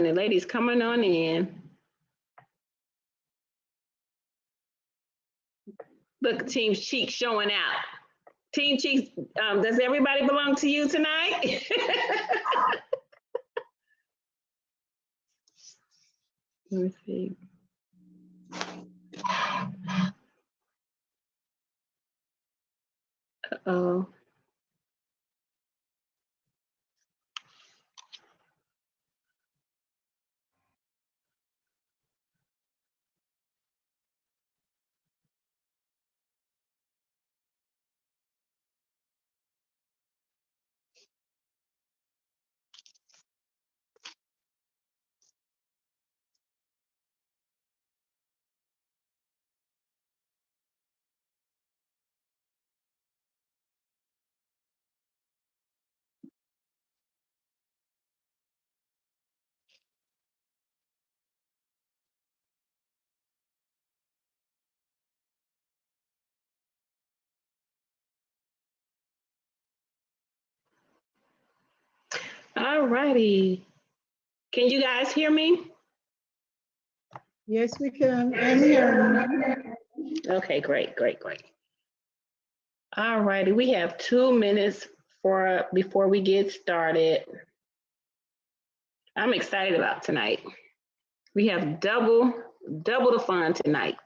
The ladies coming on in. Look, Team Chix showing out. Team Chix, does everybody belong to you tonight? Let me see. Uh-oh. All righty. Can you guys hear me? Yes, we can. I'm here. Okay, great. All righty, we have 2 minutes before we get started. I'm excited about tonight. We have double the fun tonight.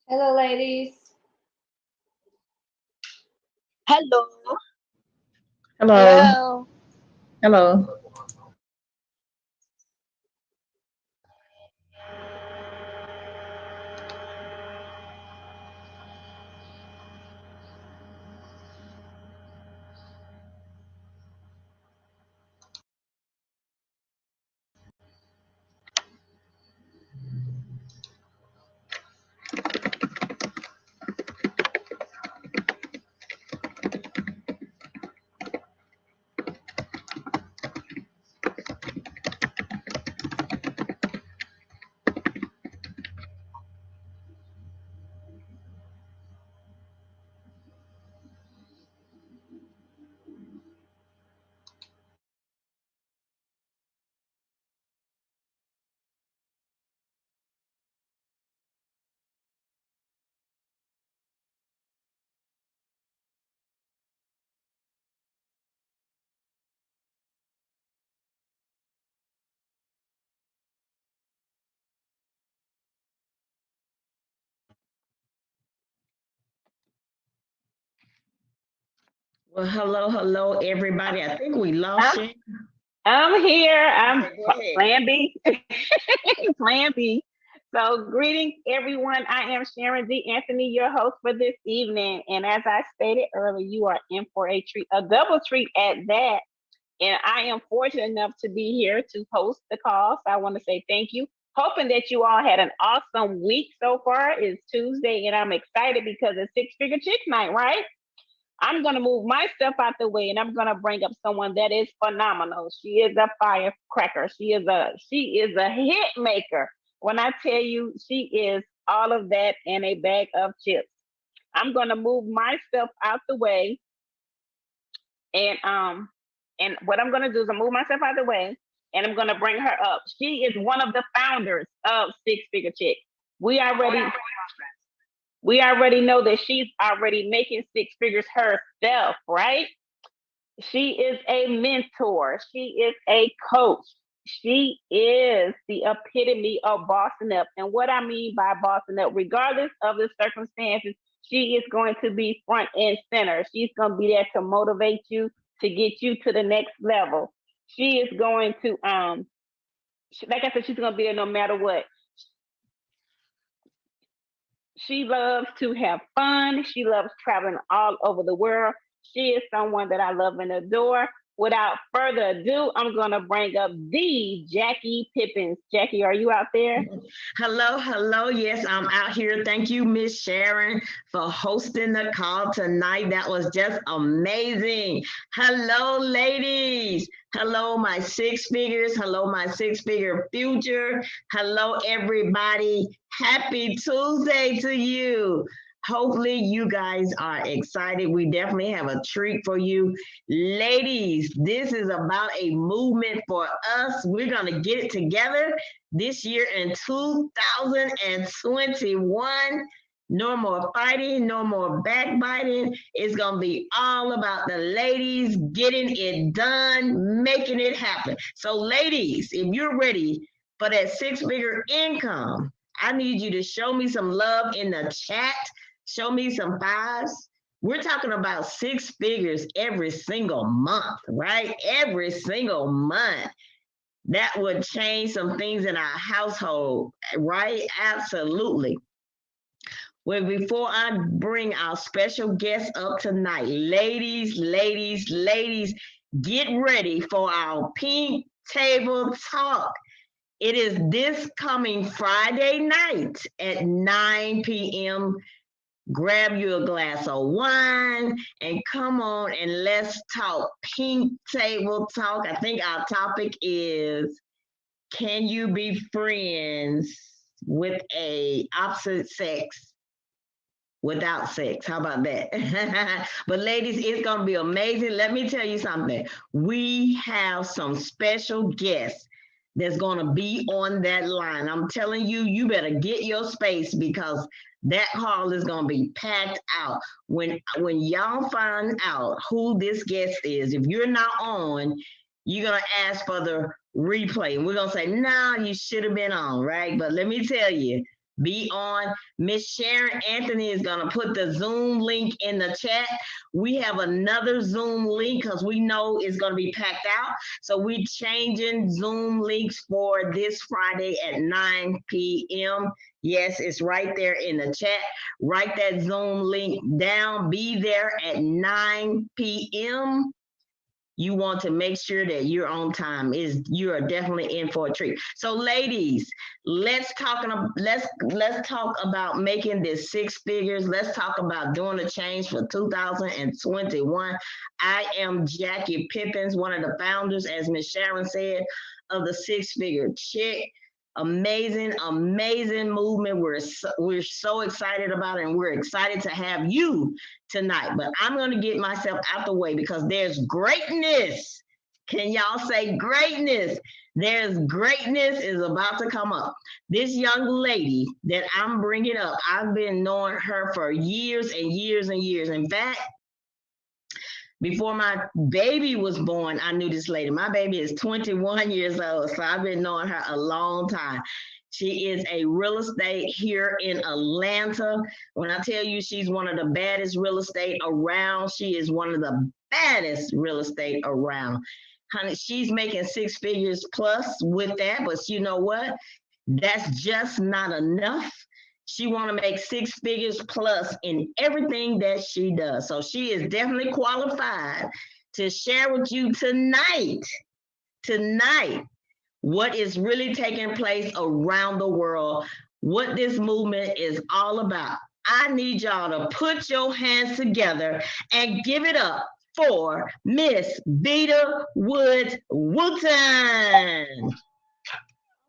Hello, ladies. Hello. Hello. Hello. Well, hello, everybody. I think we lost you. I'm here. I'm Okay, go ahead. Plan B. Plan B. So, greetings, everyone. I am Sharon D. Anthony, your host for this evening. And as I stated earlier, you are in for a treat, a double treat at that. And I am fortunate enough to be here to host the call. So, I want to say thank you. Hoping that you all had an awesome week so far. It's Tuesday, and I'm excited because it's Six Figure Chick Night, right? I'm going to move myself out the way and I'm going to bring up someone that is phenomenal. She is a firecracker. She is a hit maker. When I tell you she is all of that and a bag of chips. I'm going to move myself out the way and what I'm going to do is I'm move myself out the way and I'm going to bring her up. She is one of the founders of Six Figure Chick. We already we already know that she's already making six figures herself, right? She is a mentor. She is a coach. She is the epitome of bossing up. And what I mean by bossing up, regardless of the circumstances, she is going to be front and center. She's going to be there to motivate you, to get you to the next level. She is going to, like I said, she's going to be there no matter what. She loves to have fun. She loves traveling all over the world. She is someone that I love and adore. Without further ado, I'm going to bring up the Jackie Pippins. Jackie, are you out there? Hello, hello. Yes, I'm out here. Thank you, Miss Sharon, for hosting the call tonight. That was just amazing. Hello, ladies. Hello, my six figures. Hello, my six-figure future. Hello, everybody. Happy Tuesday to you. Hopefully you guys are excited. We definitely have a treat for you. Ladies, this is about a movement for us. We're going to get it together this year in 2021. No more fighting, no more backbiting. It's going to be all about the ladies getting it done, making it happen. So ladies, if you're ready for that six-figure income, I need you to show me some love in the chat. Show me some fives. We're talking about six figures every single month, right? Every single month. That would change some things in our household, right? Absolutely. Well, before I bring our special guest up tonight, ladies, get ready for our pink table talk. It is this coming Friday night at 9 p.m. Grab you a glass of wine and come on and let's talk pink table talk. I think our topic is, can you be friends with a opposite sex without sex? How about that? But ladies, it's going to be amazing. Let me tell you something. We have some special guests that's going to be on that line. I'm telling you, you better get your space because that hall is going to be packed out. When y'all find out who this guest is, if you're not on, you're going to ask for the replay. And we're going to say, no, you should have been on, right? But let me tell you, be on. Miss Sharon Anthony is going to put the Zoom link in the chat. We have another Zoom link because we know it's going to be packed out. So we're changing Zoom links for this Friday at 9 p.m. Yes, it's right there in the chat. Write that Zoom link down. Be there at 9 p.m. You want to make sure that you're on time. You are definitely in for a treat. So ladies, let's talk about making this six figures. Let's talk about doing a change for 2021. I am Jackie Pippins, one of the founders, as Miss Sharon said, of the Six Figure Chick. Amazing movement. We're so excited about it, and we're excited to have you tonight. But I'm going to get myself out the way because there's greatness. Can y'all say greatness? There's greatness is about to come up. This young lady that I'm bringing up, I've been knowing her for years and years and years. In fact, before my baby was born, I knew this lady. My baby is 21 years old, so I've been knowing her a long time. She is a real estate here in Atlanta. When I tell you she's one of the baddest real estate around, she is one of the baddest real estate around. honey, she's making 6 figures plus with that, but you know what? That's just not enough. She want to make 6 figures plus in everything that she does. So she is definitely qualified to share with you tonight, what is really taking place around the world, what this movement is all about. I need y'all to put your hands together and give it up for Miss Vita Woods Wooten.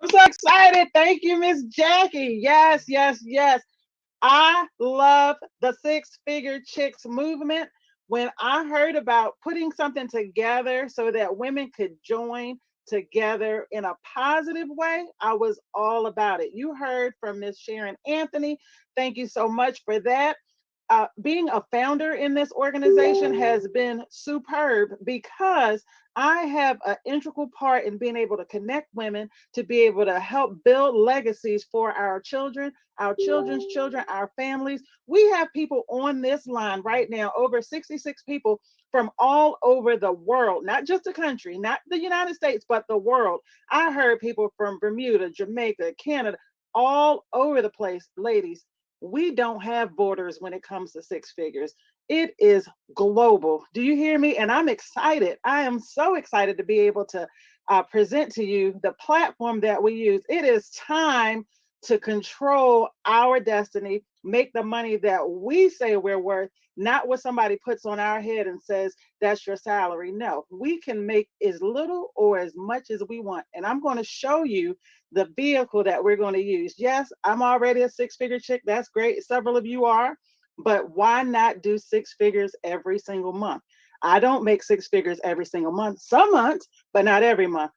I'm so excited. Thank you, Miss Jackie. Yes, yes, yes. I love the six-figure chicks movement. When I heard about putting something together so that women could join together in a positive way, I was all about it. You heard from Miss Sharon Anthony. Thank you so much for that. Being a founder in this organization has been superb because I have an integral part in being able to connect women to be able to help build legacies for our children, our children's children, our families. We have people on this line right now, over 66 people from all over the world, not just the country, not the United States, but the world. I heard people from Bermuda, Jamaica, Canada, all over the place, ladies. We don't have borders when it comes to six figures. It is global. Do you hear me? And I'm excited. I am so excited to be able to present to you the platform that we use. It is time to control our destiny, make the money that we say we're worth, not what somebody puts on our head and says that's your salary. No, we can make as little or as much as we want. And I'm going to show you the vehicle that we're going to use. Yes, I'm already a six-figure chick. That's great. Several of you are, but why not do 6 figures every single month? I don't make 6 figures every single month, some months, but not every month.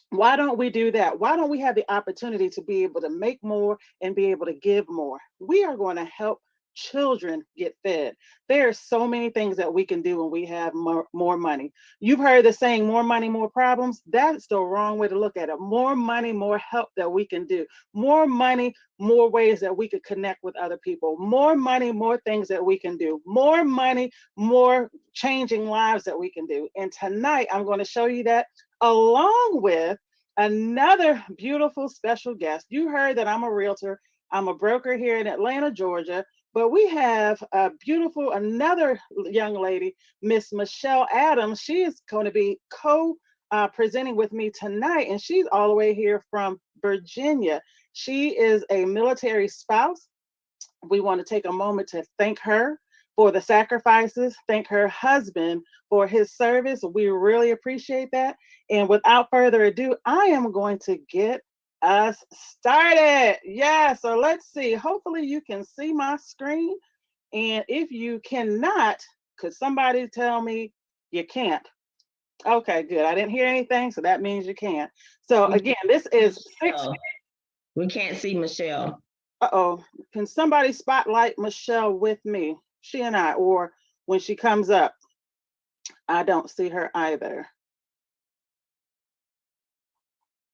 Why don't we do that? Why don't we have the opportunity to be able to make more and be able to give more? We are going to help children get fed. There are so many things that we can do when we have more money. You've heard the saying, more money, more problems. That's the wrong way to look at it. More money, more help that we can do. More money, more ways that we could connect with other people. More money, more things that we can do. More money, more changing lives that we can do. And tonight, I'm going to show you that, along with another beautiful special guest. You heard that I'm a realtor. I'm a broker here in Atlanta, Georgia. But we have a beautiful, another young lady, Miss Michelle Adams. She is going to be presenting with me tonight, and she's all the way here from Virginia. She is a military spouse. We want to take a moment to thank her for the sacrifices, thank her husband for his service. We really appreciate that. And without further ado, I am going to get us started. Yeah, so let's see. Hopefully you can see my screen. And if you cannot, could somebody tell me you can't? Okay, good. I didn't hear anything, so that means you can. So again, this is six. We can't see Michelle. Uh-oh. Can somebody spotlight Michelle with me? She and I, or when she comes up. I don't see her either.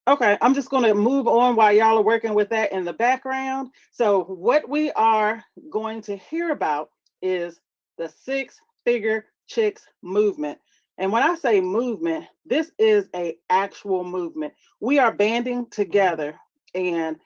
Okay, I'm just going to move on while y'all are working with that in the background. So what we are going to hear about is the six-figure chicks movement. And when I say movement, this is an actual movement. We are banding together and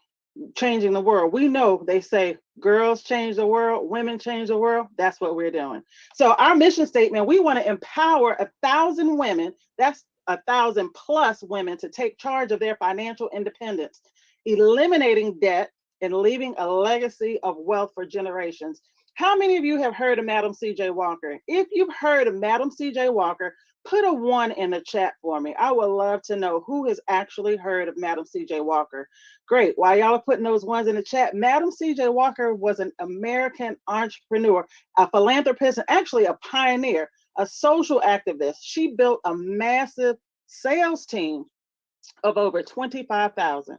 changing the world. We know they say girls change the world, women change the world. That's what we're doing. So our mission statement, we want to empower 1,000 women. That's 1,000 plus women to take charge of their financial independence, eliminating debt and leaving a legacy of wealth for generations. How many of you have heard of Madam C.J. Walker? If you've heard of Madam C.J. Walker, put a 1 in the chat for me. I would love to know who has actually heard of Madam C.J. Walker. Great. While y'all are putting those ones in the chat, Madam C.J. Walker was an American entrepreneur, a philanthropist, and actually a pioneer, a social activist. She built a massive sales team of over 25,000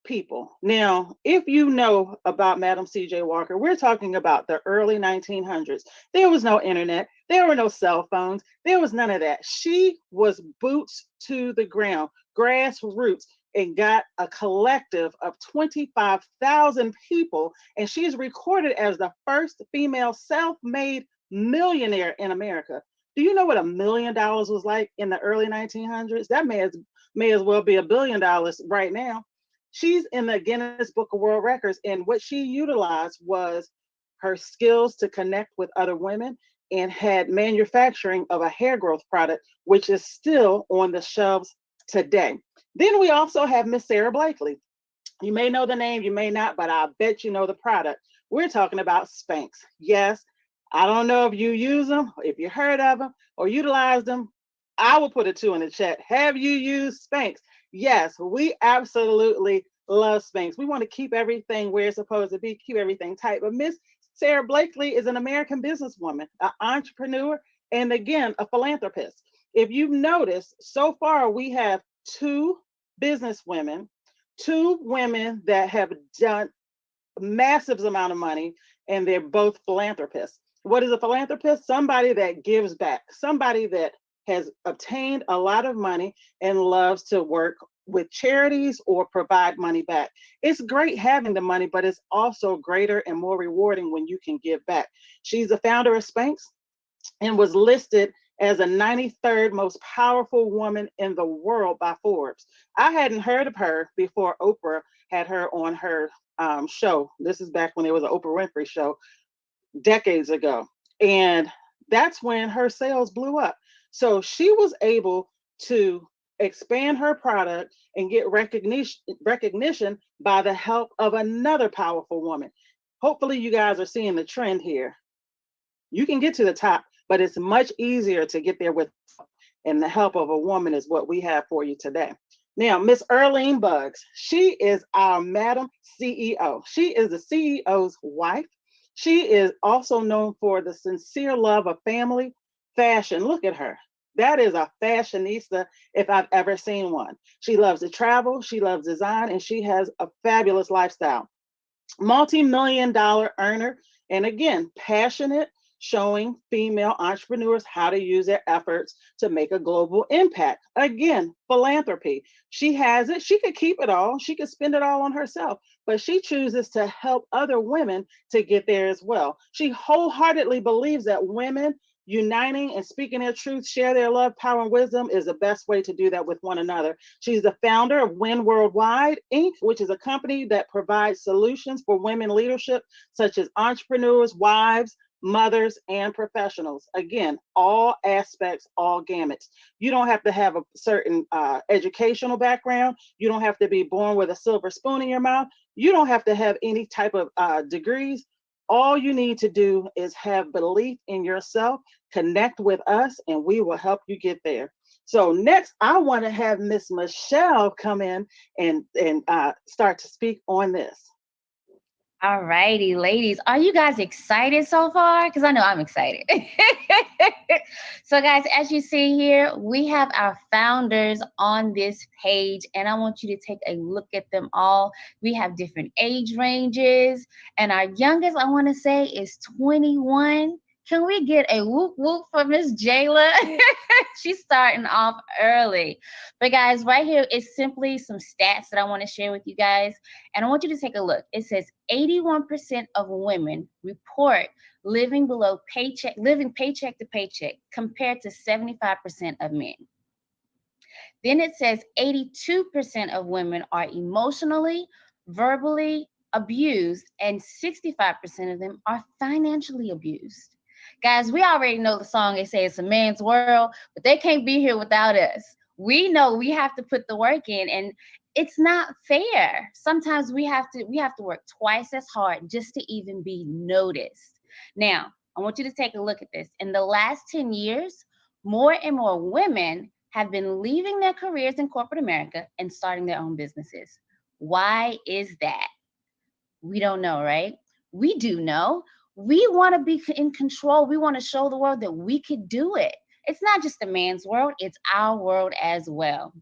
people. Now, if you know about Madam C.J. Walker, we're talking about the early 1900s. There was no internet. There were no cell phones. There was none of that. She was boots to the ground, grassroots, and got a collective of 25,000 people. And she is recorded as the first female self-made millionaire in America. Do you know what $1 million was like in the early 1900s? That may as well be $1 billion right now. She's in the Guinness Book of World Records, and what she utilized was her skills to connect with other women and had manufacturing of a hair growth product, which is still on the shelves today. Then we also have Miss Sarah Blakely. You may know the name, you may not, but I bet you know the product. We're talking about Spanx. Yes, I don't know if you use them, if you heard of them or utilized them. I will put a 2 in the chat. Have you used Spanx? Yes, we absolutely love Spanx. We want to keep everything where it's supposed to be, keep everything tight. But Miss Sarah Blakely is an American businesswoman, an entrepreneur, and again, a philanthropist. If you've noticed, so far we have two business women, two women that have done massive amount of money, and they're both philanthropists. What is a philanthropist? Somebody that gives back, somebody that has obtained a lot of money and loves to work with charities or provide money back. It's great having the money, but it's also greater and more rewarding when you can give back. She's the founder of Spanx and was listed as a 93rd most powerful woman in the world by Forbes. I hadn't heard of her before Oprah had her on her show. This is back when there was an Oprah Winfrey show decades ago. And that's when her sales blew up. So she was able to expand her product and get recognition by the help of another powerful woman. Hopefully you guys are seeing the trend here. You can get to the top, but it's much easier to get there with, and the help of a woman is what we have for you today. Now, Miss Earlene Buggs, she is our Madam CEO. She is the CEO's wife. She is also known for the sincere love of family, fashion. Look at her. That is a fashionista if I've ever seen one. She loves to travel, she loves design, and she has a fabulous lifestyle. Multi-million-dollar earner, and again, passionate, showing female entrepreneurs how to use their efforts to make a global impact. Again, philanthropy. She has it. She could keep it all. She could spend it all on herself, but she chooses to help other women to get there as well. She wholeheartedly believes that women uniting and speaking their truth, share their love, power, and wisdom is the best way to do that with one another. She's the founder of Win Worldwide, Inc., which is a company that provides solutions for women leadership, such as entrepreneurs, wives, mothers, and professionals. Again, all aspects, all gamuts. You don't have to have a certain educational background. You don't have to be born with a silver spoon in your mouth. You don't have to have any type of degrees. All you need to do is have belief in yourself, connect with us, and we will help you get there. So next, I want to have Miss Michelle come in and start to speak on this. All righty, ladies. Are you guys excited so far? Because I know I'm excited. So, guys, as you see here, we have our founders on this page, and I want you to take a look at them all. We have different age ranges, and our youngest, I want to say, is 21. Can we get a whoop whoop for Miss Jayla? She's starting off early. But guys, right here is simply some stats that I want to share with you guys. And I want you to take a look. It says 81% of women report living paycheck to paycheck, compared to 75% of men. Then it says 82% of women are emotionally, verbally abused, and 65% of them are financially abused. Guys, we already know the song. It says it's a man's world, but they can't be here without us. We know we have to put the work in, and it's not fair. Sometimes we have to work twice as hard just to even be noticed. Now, I want you to take a look at this. In the last 10 years, more and more women have been leaving their careers in corporate America and starting their own businesses. Why is that? We don't know, right? We do know. We want to be in control. We want to show the world that we could do it. It's not just a man's world, it's our world as well.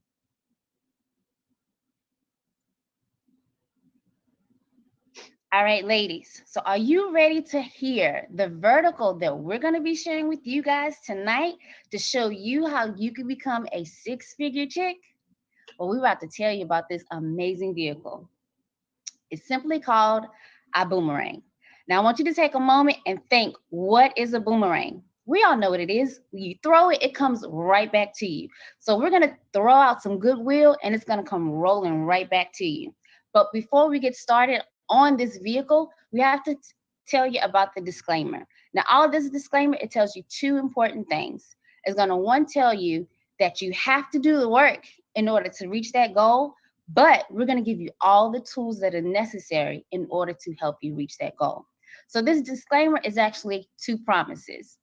All right, ladies. So are you ready to hear the vertical that we're going to be sharing with you guys tonight to show you how you can become a six-figure chick? Well, we're about to tell you about this amazing vehicle. It's simply called a boomerang. Now, I want you to take a moment and think, what is a boomerang? We all know what it is. You throw it, it comes right back to you. So we're going to throw out some goodwill and it's going to come rolling right back to you. But before we get started on this vehicle, we have to tell you about the disclaimer. Now, all of this disclaimer, it tells you two important things. It's going to one tell you that you have to do the work in order to reach that goal, but we're going to give you all the tools that are necessary in order to help you reach that goal. So this disclaimer is actually two promises.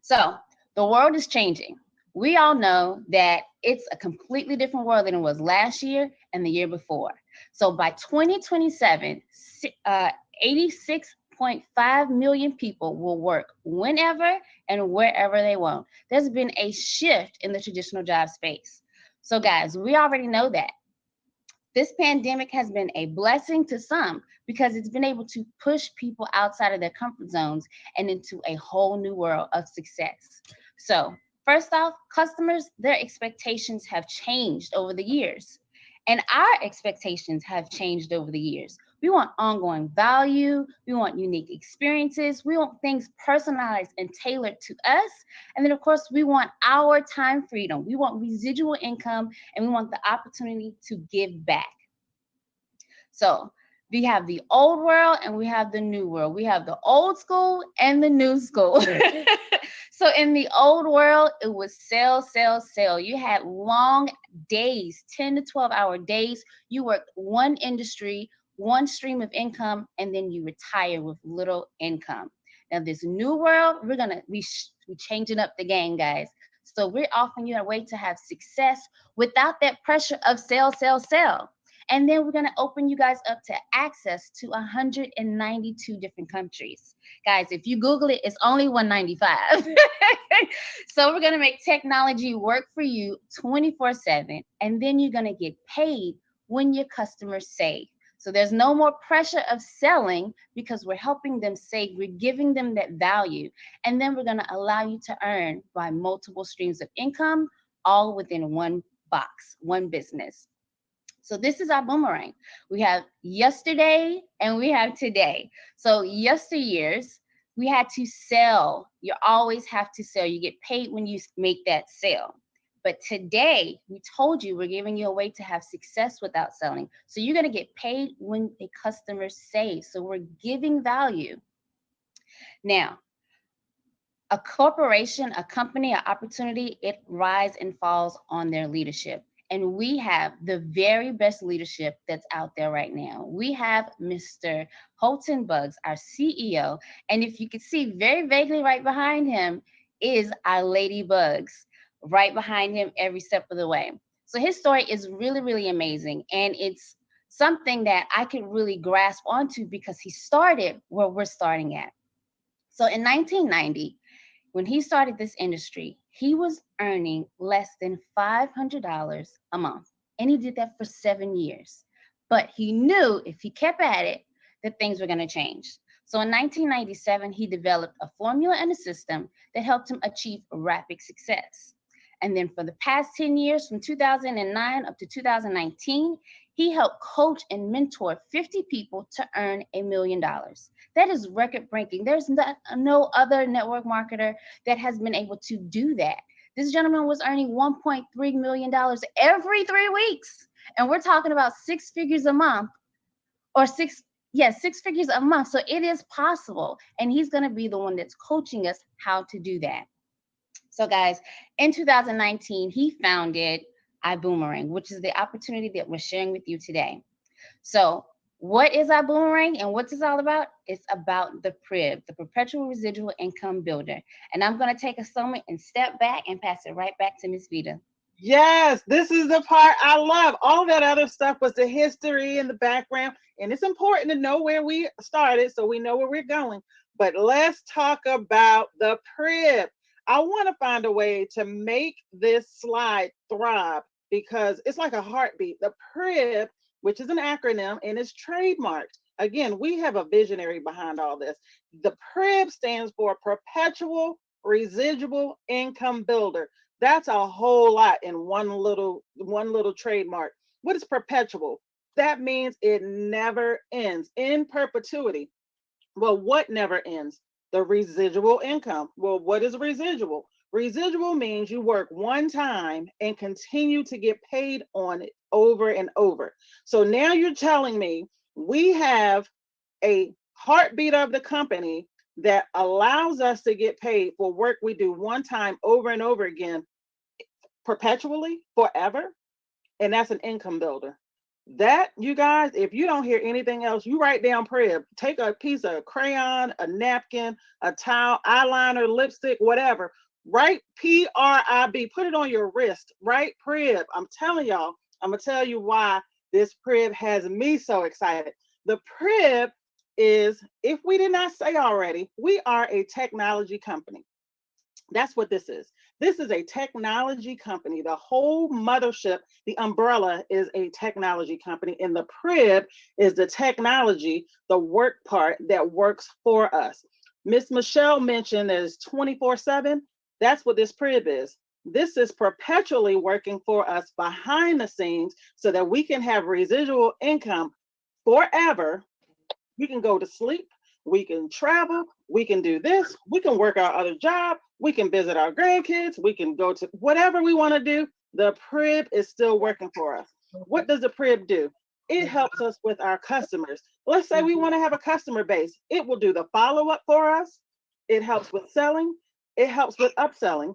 So the world is changing. We all know that it's a completely different world than it was last year and the year before. So by 2027, 86.5 million people will work whenever and wherever they want. There's been a shift in the traditional job space. So guys, we already know that. This pandemic has been a blessing to some because it's been able to push people outside of their comfort zones and into a whole new world of success. So, first off, customers, their expectations have changed over the years, and our expectations have changed over the years. We want ongoing value, we want unique experiences, we want things personalized and tailored to us. And then, of course, we want our time freedom, we want residual income, and we want the opportunity to give back. So we have the old world and we have the new world. We have the old school and the new school. So in the old world, it was sell, sell, sell. You had long days, 10 to 12-hour days. You worked one industry, one stream of income, and then you retire with little income. Now, this new world, we're changing up the game, guys. So we're offering you a way to have success without that pressure of sell, sell, sell. And then we're going to open you guys up to access to 192 different countries. Guys, if you Google it, it's only 195. So we're going to make technology work for you 24/7. And then you're going to get paid when your customers save. So there's no more pressure of selling because we're helping them save. We're giving them that value. And then we're going to allow you to earn by multiple streams of income, all within one box, one business. So this is our boomerang. We have yesterday and we have today. So yesteryears, we had to sell. You always have to sell. You get paid when you make that sale. But today, we told you we're giving you a way to have success without selling. So you're going to get paid when a customer saves. So we're giving value. Now, a corporation, a company, an opportunity, it rises and falls on their leadership. And we have the very best leadership that's out there right now. We have Mr. Holton Buggs, our CEO. And if you can see very vaguely right behind him is our Lady Bugs, right behind him every step of the way. So his story is really, really amazing. And it's something that I could really grasp onto because he started where we're starting at. So in 1990, when he started this industry, he was earning less than $500 a month. And he did that for 7 years. But he knew if he kept at it, that things were going to change. So in 1997, he developed a formula and a system that helped him achieve rapid success. And then for the past 10 years, from 2009 up to 2019, he helped coach and mentor 50 people to earn $1 million. That is record breaking. There's no other network marketer that has been able to do that. This gentleman was earning $1.3 million every 3 weeks. And we're talking about 6 figures a month or 6 figures a month. So it is possible. And he's going to be the one that's coaching us how to do that. So guys, in 2019, he founded iBoomerang, which is the opportunity that we're sharing with you today. So what is iBoomerang and what's this all about? It's about the PRIB, the Perpetual Residual Income Builder. And I'm going to take a moment and step back and pass it right back to Miss Vita. Yes, this is the part I love. All that other stuff was the history and the background. And it's important to know where we started so we know where we're going. But let's talk about the PRIB. I want to find a way to make this slide thrive because it's like a heartbeat. The PRIB, which is an acronym and is trademarked. Again, we have a visionary behind all this. The PRIB stands for Perpetual Residual Income Builder. That's a whole lot in one little trademark. What is perpetual? That means it never ends, in perpetuity. Well, what never ends? The residual income. Well, what is residual? Residual means you work one time and continue to get paid on it over and over. So now you're telling me we have a heartbeat of the company that allows us to get paid for work we do one time over and over again, perpetually, forever. And that's an income builder. That, you guys, if you don't hear anything else, you write down Prib. Take a piece of crayon, a napkin, a towel, eyeliner, lipstick, whatever. Write PRIB. Put it on your wrist. Write Prib. I'm telling y'all, I'm going to tell you why this Prib has me so excited. The Prib is, if we did not say already, we are a technology company. That's what this is. This is a technology company. The whole mothership, the umbrella is a technology company, and the Prib is the technology, the work part that works for us. Miss Michelle mentioned there's 24/7. That's what this Prib is. This is perpetually working for us behind the scenes so that we can have residual income forever. We can go to sleep, we can travel, we can do this, we can work our other job, we can visit our grandkids, we can go to whatever we want to do. The Prib is still working for us. What does the Prib do? It helps us with our customers. Let's say we want to have a customer base. It will do the follow up for us. It helps with selling. It helps with upselling.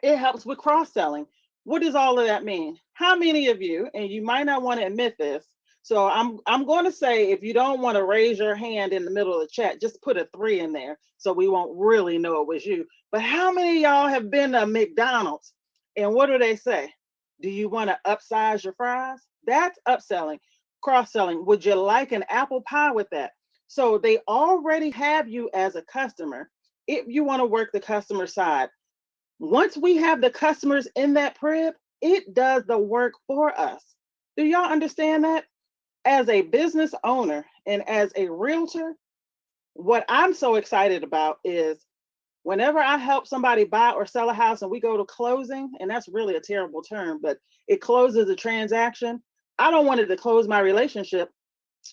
It helps with cross selling. What does all of that mean? How many of you, and you might not want to admit this, so I'm going to say, if you don't want to raise your hand in the middle of the chat, just put a 3 in there so we won't really know it was you. But how many of y'all have been to McDonald's and what do they say? Do you want to upsize your fries? That's upselling, cross selling. Would you like an apple pie with that? So they already have you as a customer if you want to work the customer side. Once we have the customers in that Prib, it does the work for us. Do y'all understand that? As a business owner and as a realtor, what I'm so excited about is whenever I help somebody buy or sell a house and we go to closing, and that's really a terrible term, but it closes the transaction. I don't want it to close my relationship,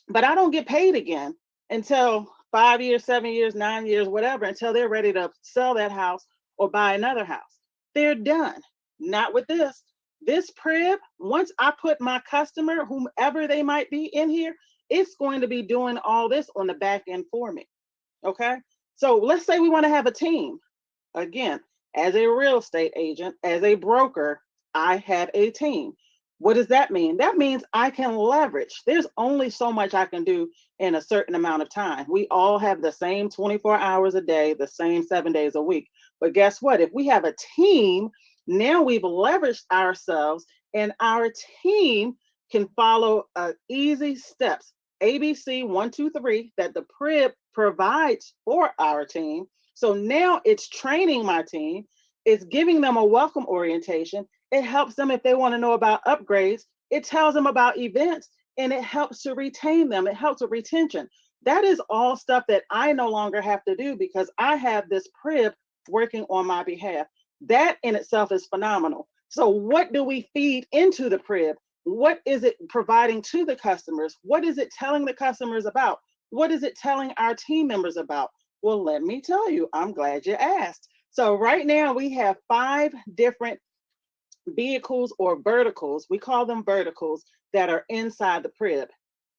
but I don't get paid again until 5 years, 7 years, 9 years, whatever, until they're ready to sell that house or buy another house. They're done. Not with this. This Prib, once I put my customer, whomever they might be, in here, it's going to be doing all this on the back end for me. Okay. So let's say we want to have a team. Again, as a real estate agent, as a broker, I have a team. What does that mean? That means I can leverage. There's only so much I can do in a certain amount of time. We all have the same 24 hours a day, the same 7 days a week. But guess what? If we have a team, now we've leveraged ourselves and our team can follow easy steps, ABC 1, 2, 3, that the Prib provides for our team. So now it's training my team. It's giving them a welcome orientation. It helps them if they want to know about upgrades. It tells them about events and it helps to retain them. It helps with retention. That is all stuff that I no longer have to do because I have this Prib working on my behalf. That in itself is phenomenal. So what do we feed into the Prib? What is it providing to the customers? What is it telling the customers about? What is it telling our team members about? Well, let me tell you, I'm glad you asked. So right now we have 5 different vehicles or verticals. We call them verticals that are inside the Prib.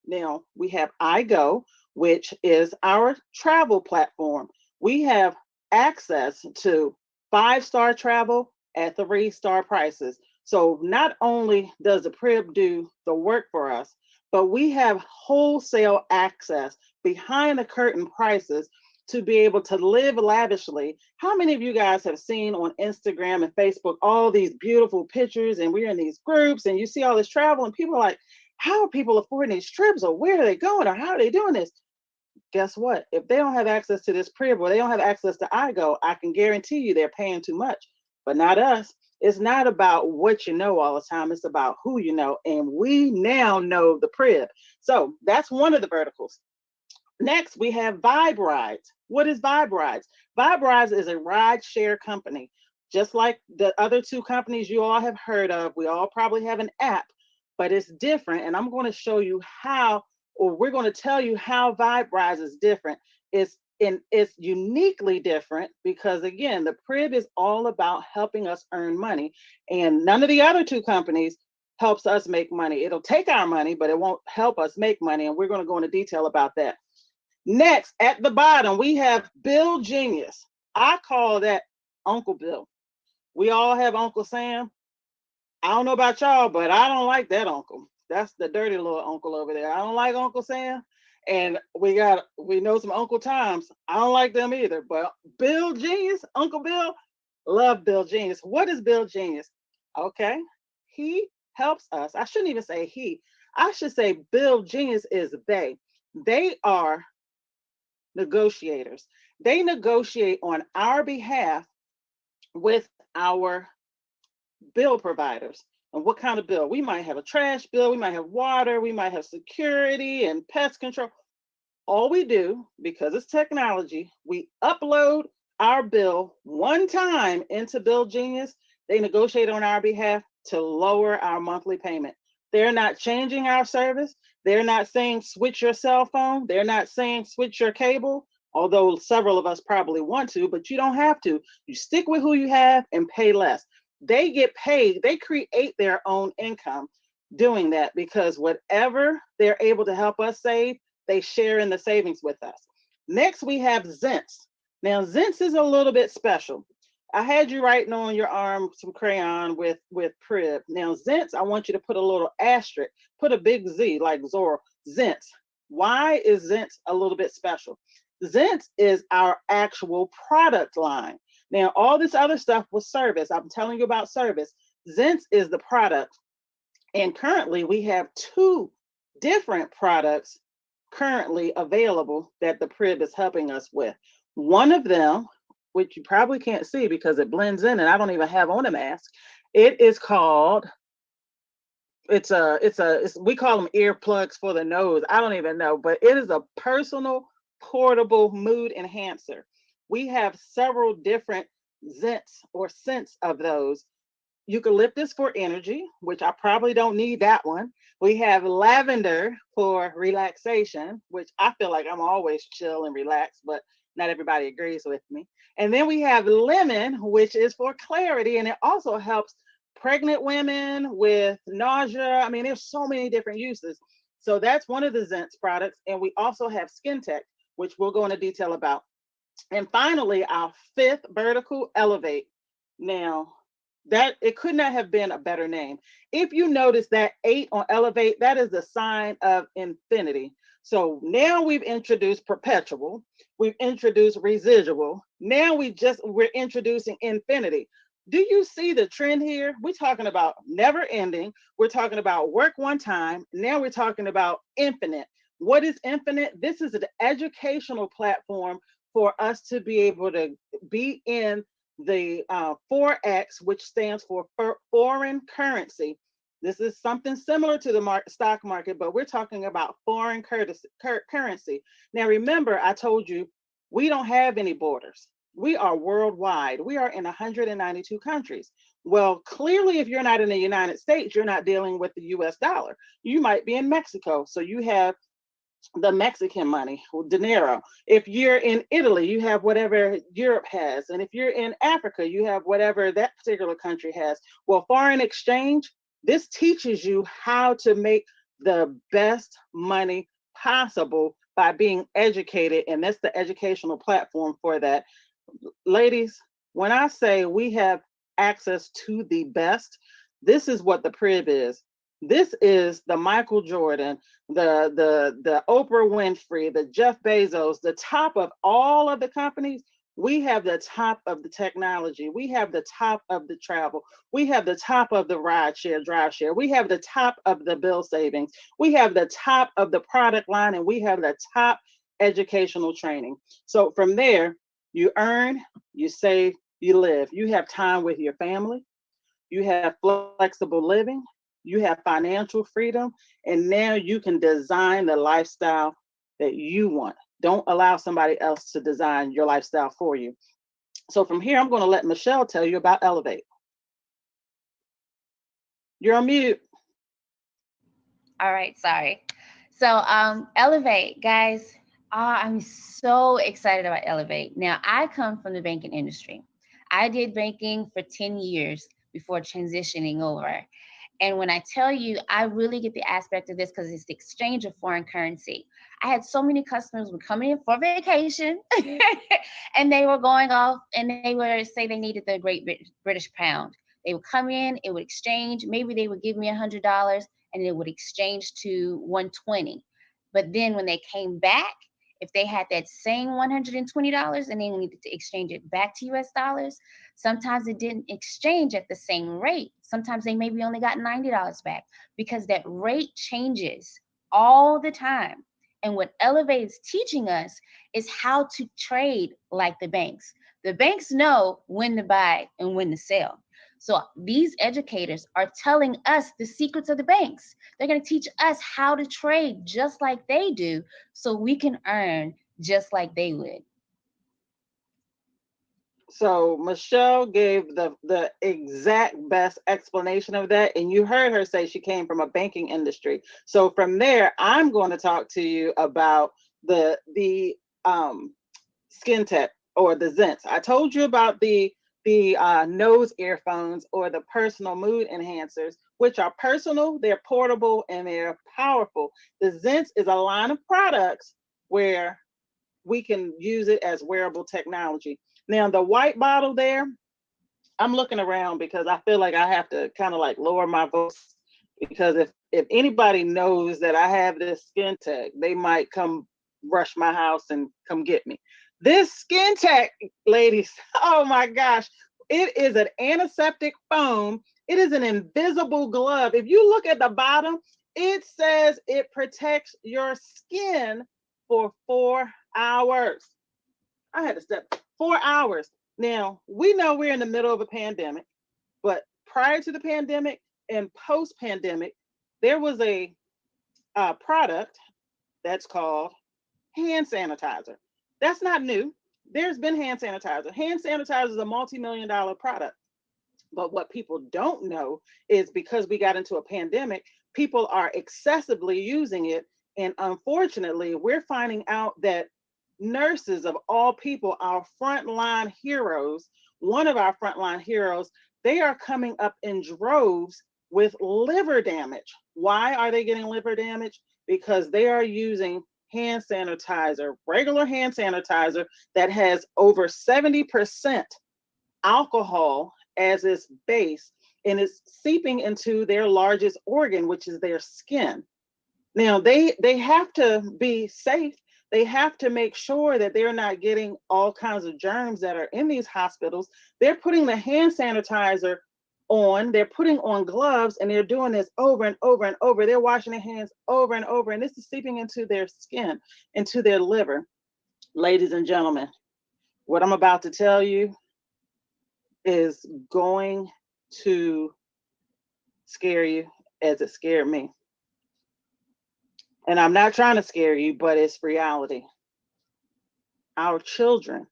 Now we have iGo, which is our travel platform. We have access to 5-star travel at 3-star prices. So not only does the Prib do the work for us, but we have wholesale access behind the curtain prices to be able to live lavishly. How many of you guys have seen on Instagram and Facebook all these beautiful pictures and we're in these groups and you see all this travel and people are like, how are people affording these trips or where are they going or how are they doing this? Guess what? If they don't have access to this Prib or they don't have access to iGo, I can guarantee you they're paying too much, but not us. It's not about what you know all the time. It's about who you know. And we now know the Prib. So that's one of the verticals. Next, we have Vibe Rides. What is Vibe Rides? Vibe Rides is a ride share company. Just like the other 2 companies you all have heard of, we all probably have an app, but it's different. And I'm going to show you how, or we're going to tell you how Vibe Rides is different. It's and it's uniquely different because again, the Crib is all about helping us earn money, and none of the other two companies helps us make money. It'll take our money, but it won't help us make money, and we're going to go into detail about that. Next, at the bottom, we have Bill Genius. I call that Uncle Bill. We all have Uncle Sam. I don't know about y'all, but I don't like that uncle. That's the dirty little uncle over there. I don't like Uncle Sam. And we know some Uncle Toms. I don't like them either. But Bill Genius, Uncle Bill, love Bill Genius. What is Bill Genius? Okay. He helps us. I shouldn't even say he. I should say Bill Genius is they. They are negotiators. They negotiate on our behalf with our bill providers. And what kind of bill? We might have a trash bill, we might have water, we might have security and pest control. All we do, because it's technology, we upload our bill one time into Bill Genius. They negotiate on our behalf to lower our monthly payment. They're not changing our service. They're not saying switch your cell phone. They're not saying switch your cable, although several of us probably want to, but you don't have to. You stick with who you have and pay less. They get paid, they create their own income doing that because whatever they're able to help us save, they share in the savings with us. Next, we have Zents. Now, Zents is a little bit special. I had you writing on your arm some crayon with Prib. Now, Zents, I want you to put a little asterisk, put a big Z like Zorro. Zents. Why is Zents a little bit special? Zents is our actual product line. Now, all this other stuff was service. I'm telling you about service. Zents is the product. And currently, we have two different products currently available that the Prib is helping us with. One of them, which you probably can't see because it blends in and I don't even have on a mask, it is called, we call them earplugs for the nose. I don't even know, but it is a personal portable mood enhancer. We have several different scents or scents of those. Eucalyptus for energy, which I probably don't need that one. We have lavender for relaxation, which I feel like I'm always chill and relaxed, but not everybody agrees with me. And then we have lemon, which is for clarity, and it also helps pregnant women with nausea. I mean, there's so many different uses. So that's one of the Zents products. And we also have Skin Tech, which we'll go into detail about. And finally, our fifth vertical, Elevate. Now, that it could not have been a better name. If you notice that 8 on Elevate, that is a sign of infinity. So now we've introduced perpetual, we've introduced residual. Now we're introducing infinity. Do you see the trend here? We're talking about never ending. We're talking about work one time. Now we're talking about infinite. What is infinite? This is an educational platform for us to be able to be in the Forex, which stands for foreign currency. This is something similar to the stock market, but we're talking about foreign currency. Now, remember, I told you we don't have any borders. We are worldwide. We are in 192 countries. Well, clearly, if you're not in the United States, you're not dealing with the US dollar. You might be in Mexico. So you have the Mexican money, dinero. If you're in Italy, you have whatever Europe has. And if you're in Africa, you have whatever that particular country has. Well, foreign exchange, this teaches you how to make the best money possible by being educated. And that's the educational platform for that. Ladies, when I say we have access to the best, this is what the Prib is. This is the Michael Jordan, the Oprah Winfrey, the Jeff Bezos, the top of all of the companies. We have the top of the technology. We have the top of the travel. We have the top of the ride share, drive share. We have the top of the bill savings. We have the top of the product line, and we have the top educational training. So from there, you earn, you save, you live. You have time with your family. You have flexible living. You have financial freedom. And now you can design the lifestyle that you want. Don't allow somebody else to design your lifestyle for you. So from here, I'm going to let Michelle tell you about Elevate. You're on mute. All right, sorry. So Elevate, guys, I'm so excited about Elevate. Now, I come from the banking industry. I did banking for 10 years before transitioning over. And when I tell you, I really get the aspect of this because it's the exchange of foreign currency. I had so many customers who would come in for vacation and they were going off and they would say they needed the Great British Pound. They would come in, it would exchange. Maybe they would give me $100 and it would exchange to 120. But then when they came back, if they had that same $120 and they needed to exchange it back to US dollars, sometimes it didn't exchange at the same rate. Sometimes they maybe only got $90 back because that rate changes all the time. And what Elevate is teaching us is how to trade like the banks. The banks know when to buy and when to sell. So these educators are telling us the secrets of the banks. They're going to teach us how to trade just like they do so we can earn just like they would. So Michelle gave the exact best explanation of that, and you heard her say she came from a banking industry. So from there, I'm going to talk to you about the skin tech or the Zents. I told you about the nose earphones or the personal mood enhancers, which are personal, they're portable, and they're powerful. The Zents is a line of products where we can use it as wearable technology. Now, the white bottle there, I'm looking around because I feel like I have to kind of like lower my voice because if anybody knows that I have this skin tech, they might come rush my house and come get me. This skin tech, ladies, oh my gosh, it is an antiseptic foam. It is an invisible glove. If you look at the bottom, it says it protects your skin for 4 hours. I had to step 4 hours. Now, we know we're in the middle of a pandemic, but prior to the pandemic and post pandemic, there was a product that's called hand sanitizer. That's not new. There's been hand sanitizer. Hand sanitizer is a multi-million dollar product. But what people don't know is because we got into a pandemic, people are excessively using it. And unfortunately, we're finding out that nurses of all people, our frontline heroes, one of our frontline heroes, they are coming up in droves with liver damage. Why are they getting liver damage? Because they are using hand sanitizer, regular hand sanitizer that has over 70% alcohol as its base, and it's seeping into their largest organ, which is their skin. Now they have to be safe. They have to make sure that they're not getting all kinds of germs that are in these hospitals. They're putting the hand sanitizer on, they're putting on gloves, and they're doing this over and over and over. They're washing their hands over and over, and this is seeping into their skin, into their liver. Ladies and gentlemen, what I'm about to tell you is going to scare you as it scared me. And I'm not trying to scare you, but it's reality. Our children,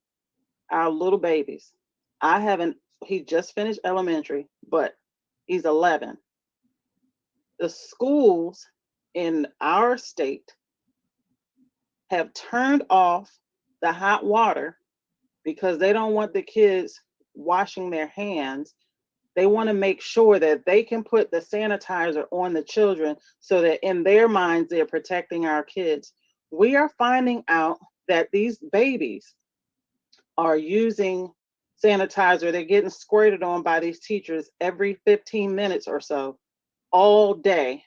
our little babies, I haven't, he just finished elementary, but he's 11. The schools in our state have turned off the hot water because they don't want the kids washing their hands. They want to make sure that they can put the sanitizer on the children so that in their minds, they're protecting our kids. We are finding out that these babies are using sanitizer. They're getting squirted on by these teachers every 15 minutes or so, all day.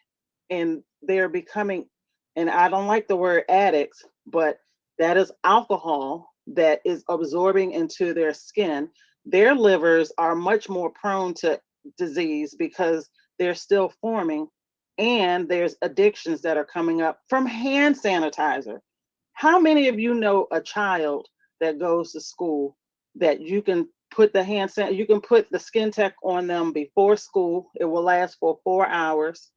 And they're becoming, and I don't like the word addicts, but that is alcohol that is absorbing into their skin. Their livers are much more prone to disease because they're still forming, and there's addictions that are coming up from hand sanitizer. How many of you know a child that goes to school that you can put the you can put the skin tech on them before school? It will last for 4 hours,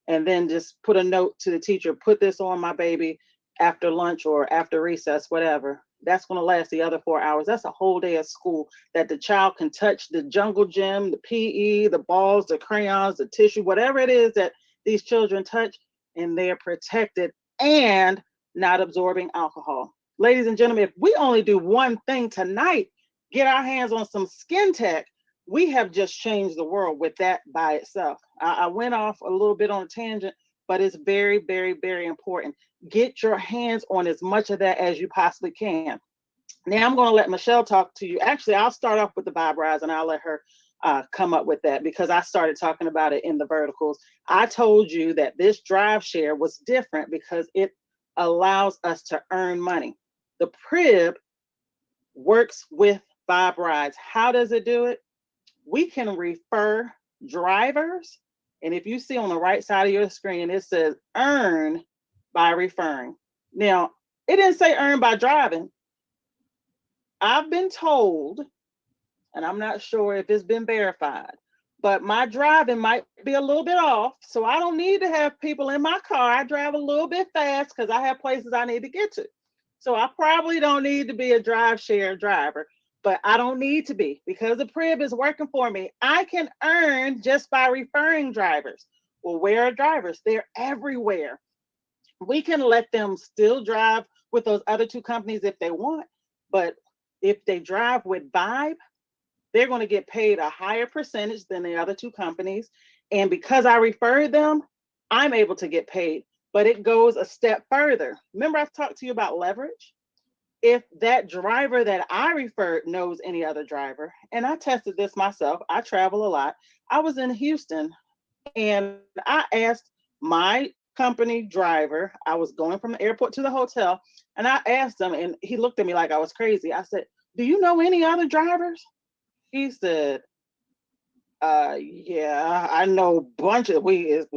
and then just put a note to the teacher, put this on my baby after lunch or after recess, whatever. That's going to last the other 4 hours. That's a whole day of school that the child can touch the jungle gym, the PE, the balls, the crayons, the tissue, whatever it is that these children touch, and they're protected. And not absorbing alcohol. Ladies and gentlemen, if we only do one thing tonight, get our hands on some skin tech, we have just changed the world with that by itself. I went off a little bit on a tangent, but it's very, very, very important. Get your hands on as much of that as you possibly can. Now I'm going to let Michelle talk to you. Actually, I'll start off with the vibe rise and I'll let her come up with that because I started talking about it in the verticals. I told you that this drive share was different because it allows us to earn money. The Prib works with vibe rides. How does it do it? We can refer drivers. And if you see on the right side of your screen, it says earn by referring. Now, it didn't say earn by driving. I've been told, and I'm not sure if it's been verified, but my driving might be a little bit off. So I don't need to have people in my car. I drive a little bit fast because I have places I need to get to. So I probably don't need to be a drive share driver, but I don't need to be because the Prib is working for me. I can earn just by referring drivers. Well, where are drivers? They're everywhere. We can let them still drive with those other two companies if they want, but if they drive with Vibe, they're going to get paid a higher percentage than the other two companies. And because I referred them, I'm able to get paid. But it goes a step further. Remember, I've talked to you about leverage? If that driver that I referred knows any other driver, and I tested this myself, I travel a lot. I was in Houston and I asked my company driver, I was going from the airport to the hotel, and I asked him, and he looked at me like I was crazy. I said, "Do you know any other drivers?" He said, yeah, I know a bunch of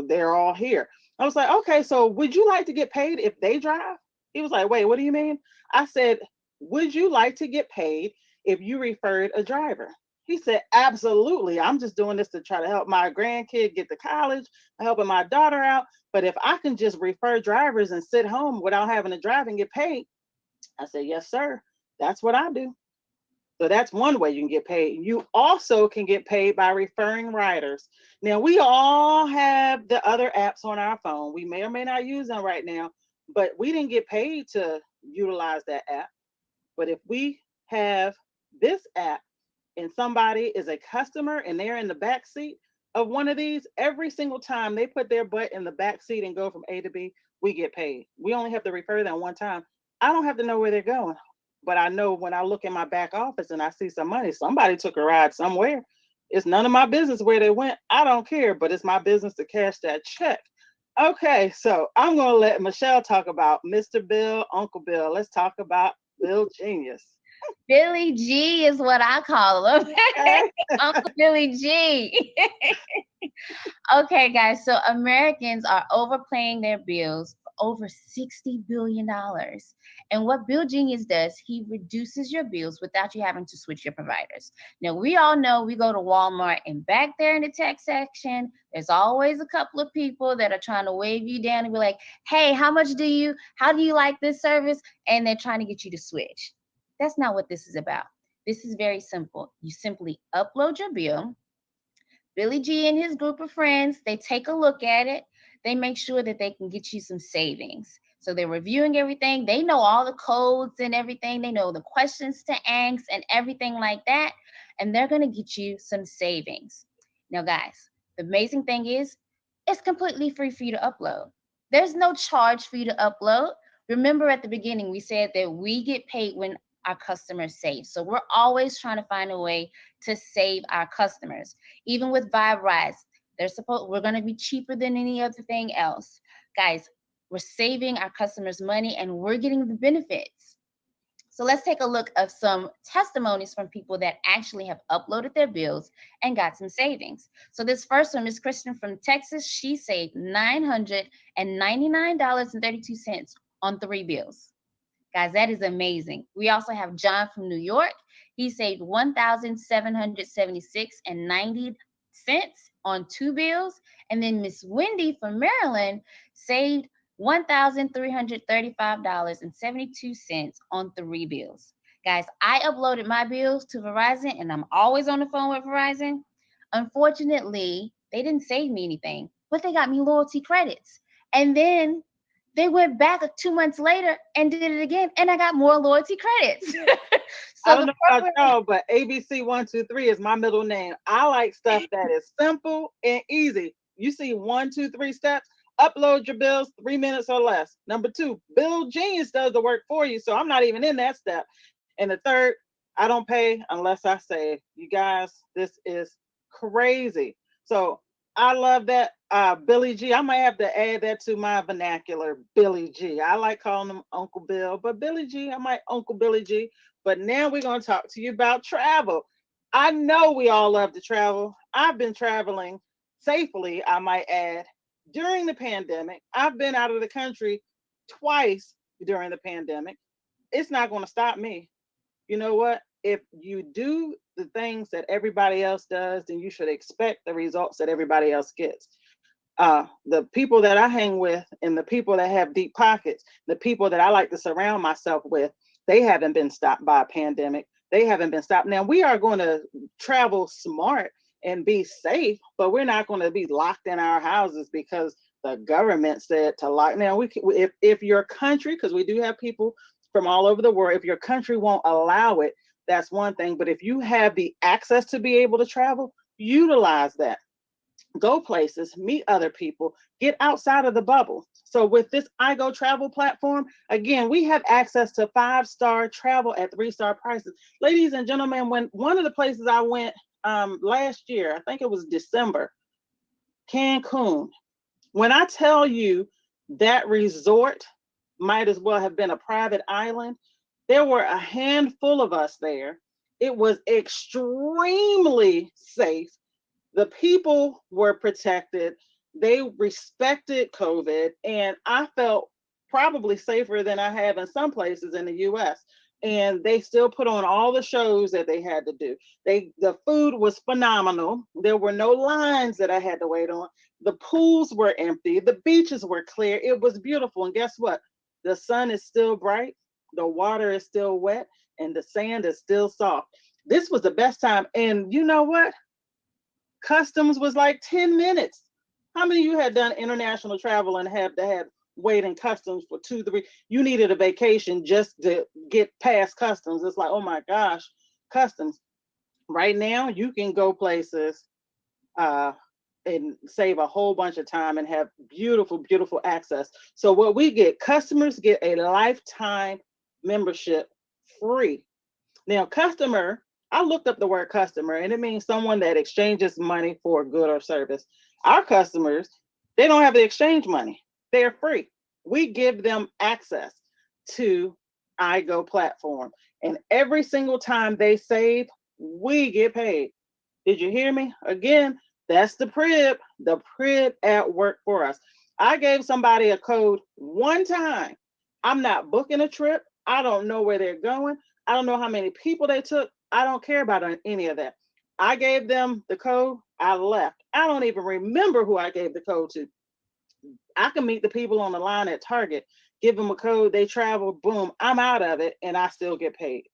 they're all here. I was like, okay, so would you like to get paid if they drive? He was like, wait, what do you mean? I said, would you like to get paid if you referred a driver? He said, absolutely. I'm just doing this to try to help my grandkid get to college, helping my daughter out. But if I can just refer drivers and sit home without having to drive and get paid, I said, yes, sir. That's what I do. So that's one way you can get paid. You also can get paid by referring riders. Now, we all have the other apps on our phone. We may or may not use them right now, but we didn't get paid to utilize that app. But if we have this app and somebody is a customer and they're in the back seat of one of these, every single time they put their butt in the back seat and go from A to B, we get paid. We only have to refer them one time. I don't have to know where they're going. But I know when I look in my back office and I see some money, somebody took a ride somewhere. It's none of my business where they went. I don't care, but it's my business to cash that check. Okay, so I'm going to let Michelle talk about Mr. Bill, Uncle Bill. Let's talk about Bill Genius. Billy G is what I call him. Okay. Uncle Billy G. Okay, guys. So Americans are overpaying their bills for over $60 billion. And what Bill Genius does, he reduces your bills without you having to switch your providers. Now, we all know we go to Walmart and back there in the tech section, there's always a couple of people that are trying to wave you down and be like, hey, how do you like this service? And they're trying to get you to switch. That's not what this is about. This is very simple. You simply upload your bill. Billy G and his group of friends, they take a look at it. They make sure that they can get you some savings. So they're reviewing everything. They know all the codes and everything. They know the questions to ask and everything like that. And they're going to get you some savings. Now, guys, the amazing thing is it's completely free for you to upload. There's no charge for you to upload. Remember at the beginning, we said that we get paid when our customers save. So we're always trying to find a way to save our customers. Even with Vibe Rise, we're going to be cheaper than any other thing else. Guys, we're saving our customers money and we're getting the benefits. So let's take a look at some testimonies from people that actually have uploaded their bills and got some savings. So this first one is Kristen from Texas. She saved $999.32 on 3 bills. Guys, that is amazing. We also have John from New York. He saved $1,776.90 on 2 bills. And then Miss Wendy from Maryland saved $1,335.72 on 3 bills. Guys, I uploaded my bills to Verizon, and I'm always on the phone with Verizon. Unfortunately, they didn't save me anything, but they got me loyalty credits. And then they went back 2 months later and did it again, and I got more loyalty credits. I So don't the know about program, y'all, but ABC123 is my middle name. I like stuff that is simple and easy. You see 1, 2, 3 steps, upload your bills 3 minutes or less. Number two, Bill Genius does the work for you. So I'm not even in that step. And the third, I don't pay unless I save. You guys, this is crazy. So I love that. Billy G. I might have to add that to my vernacular. Billy G. I like calling him Uncle Bill, but Billy G. I might Uncle Billy G. But now we're going to talk to you about travel. I know we all love to travel. I've been traveling safely, I might add, during the pandemic. I've been out of the country twice during the pandemic. It's not going to stop me. You know what? If you do the things that everybody else does, then you should expect the results that everybody else gets. The people that I hang with and the people that have deep pockets, the people that I like to surround myself with, they haven't been stopped by a pandemic. They haven't been stopped. Now, we are going to travel smart and be safe, but we're not going to be locked in our houses because the government said to lock. Now, if your country, because we do have people from all over the world, if your country won't allow it, that's one thing. But if you have the access to be able to travel, utilize that. Go places, meet other people, get outside of the bubble. So with this iGo travel platform, again, we have access to 5-star travel at 3-star prices. Ladies and gentlemen, when one of the places I went last year, I think it was December, Cancun. When I tell you that resort might as well have been a private island, there were a handful of us there. It was extremely safe. The people were protected. They respected COVID, and I felt probably safer than I have in some places in the US. And they still put on all the shows that they had to do. The food was phenomenal. There were no lines that I had to wait on. The pools were empty. The beaches were clear. It was beautiful. And guess what? The sun is still bright. The water is still wet, and the sand is still soft. This was the best time. And you know what? Customs was like 10 minutes. How many of you had done international travel and have to have wait in customs for 2, 3? You needed a vacation just to get past customs. It's like, oh my gosh, customs. Right now, you can go places uh, and save a whole bunch of time and have beautiful, beautiful access. So what we get, customers get a lifetime membership free. Now, customer, I looked up the word customer, and it means someone that exchanges money for a good or service. Our customers, they don't have to exchange money. They're free. We give them access to iGo platform. And every single time they save, we get paid. Did you hear me? Again, that's the crib at work for us. I gave somebody a code one time. I'm not booking a trip. I don't know where they're going. I don't know how many people they took. I don't care about any of that. I gave them the code. I left. I don't even remember who I gave the code to. I can meet the people on the line at Target, give them a code, they travel, boom, I'm out of it, and I still get paid.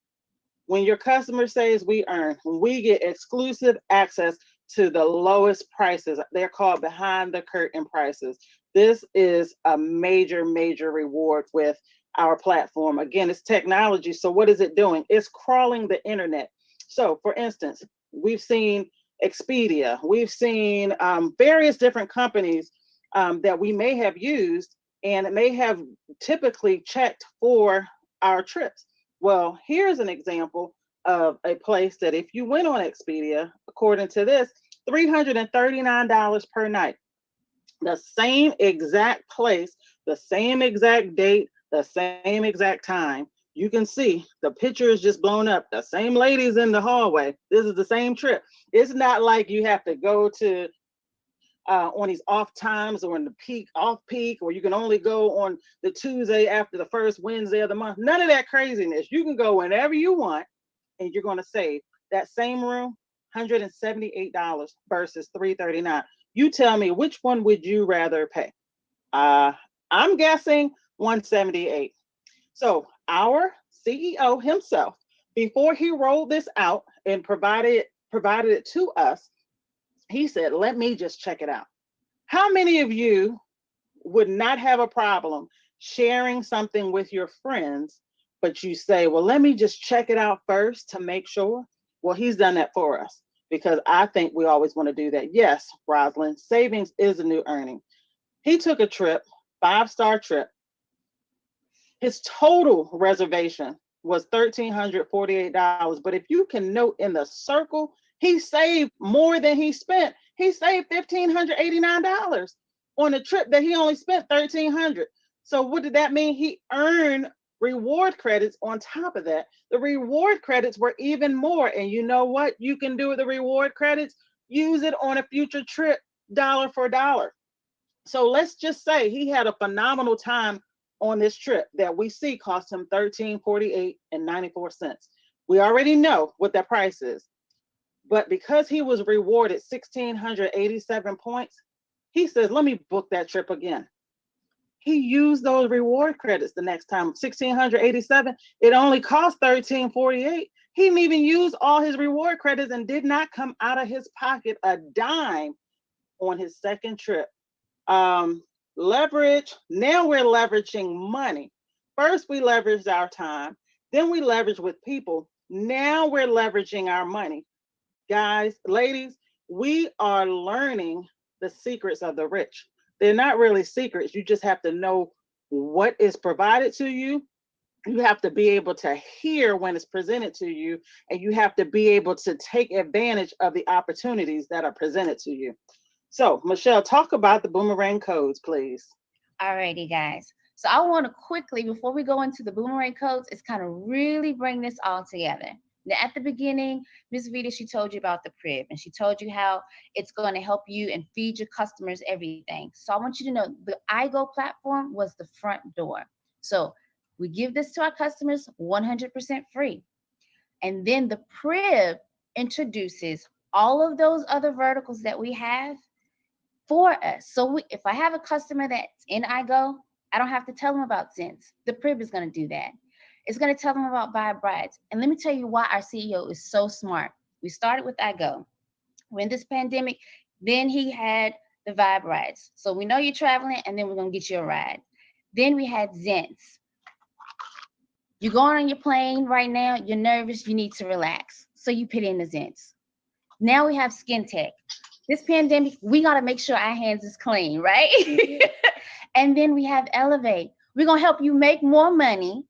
When your customer says we earn, when we get exclusive access to the lowest prices, they're called behind the curtain prices. This is a major, major reward with our platform. Again, it's technology. So what is it doing? It's crawling the internet. So for instance, we've seen Expedia, we've seen various different companies that we may have used and it may have typically checked for our trips. Well, here's an example of a place that if you went on Expedia, according to this, $339 per night. The same exact place, the same exact date, the same exact time. You can see the picture is just blown up. The same ladies in the hallway. This is the same trip. It's not like you have to go to on these off times or in the peak, off peak, or you can only go on the Tuesday after the first Wednesday of the month. None of that craziness. You can go whenever you want and you're going to save. That same room, $178 versus $339. You tell me, which one would you rather pay? I'm guessing 178. So our CEO himself, before he rolled this out and provided it to us, he said, let me just check it out. How many of you would not have a problem sharing something with your friends, but you say, well, let me just check it out first to make sure. Well, he's done that for us because I think we always want to do that. Yes, Rosalind, savings is a new earning. He took a trip, 5-star trip. His total reservation was $1,348. But if you can note in the circle, he saved more than he spent. He saved $1,589 on a trip that he only spent $1,300. So what did that mean? He earned reward credits on top of that. The reward credits were even more. And you know what you can do with the reward credits? Use it on a future trip, dollar for dollar. So let's just say he had a phenomenal time on this trip that we see cost him $13.48.94. We already know what that price is. But because he was rewarded 1,687 points, he says, let me book that trip again. He used those reward credits the next time. 1,687, it only cost $13.48. He didn't even use all his reward credits and did not come out of his pocket a dime on his second trip. Leverage. Now we're leveraging money. First, we leveraged our time. Then we leverage with people. Now we're leveraging our money. Guys, ladies, we are learning the secrets of the rich. They're not really secrets. You just have to know what is provided to you. You have to be able to hear when it's presented to you, and you have to be able to take advantage of the opportunities that are presented to you. So, Michelle, talk about the boomerang codes, please. Alrighty, guys. So I want to quickly, before we go into the boomerang codes, is kind of really bring this all together. Now, at the beginning, Miss Vita, she told you about the crib, and she told you how it's going to help you and feed your customers everything. So I want you to know the iGo platform was the front door. So we give this to our customers 100% free. And then the crib introduces all of those other verticals that we have for us. So if I have a customer that's in iGo, I don't have to tell them about Sense. The crib is going to do that. It's going to tell them about Buy Brides. And let me tell you why our CEO is so smart. We started with iGo. When this pandemic, then he had the Vibe Rides. So we know you're traveling, and then we're going to get you a ride. Then we had Zents. You're going on your plane right now, you're nervous, you need to relax. So you put in the Zents. Now we have Skin Tech. This pandemic, we got to make sure our hands is clean, right? And then we have Elevate. We're going to help you make more money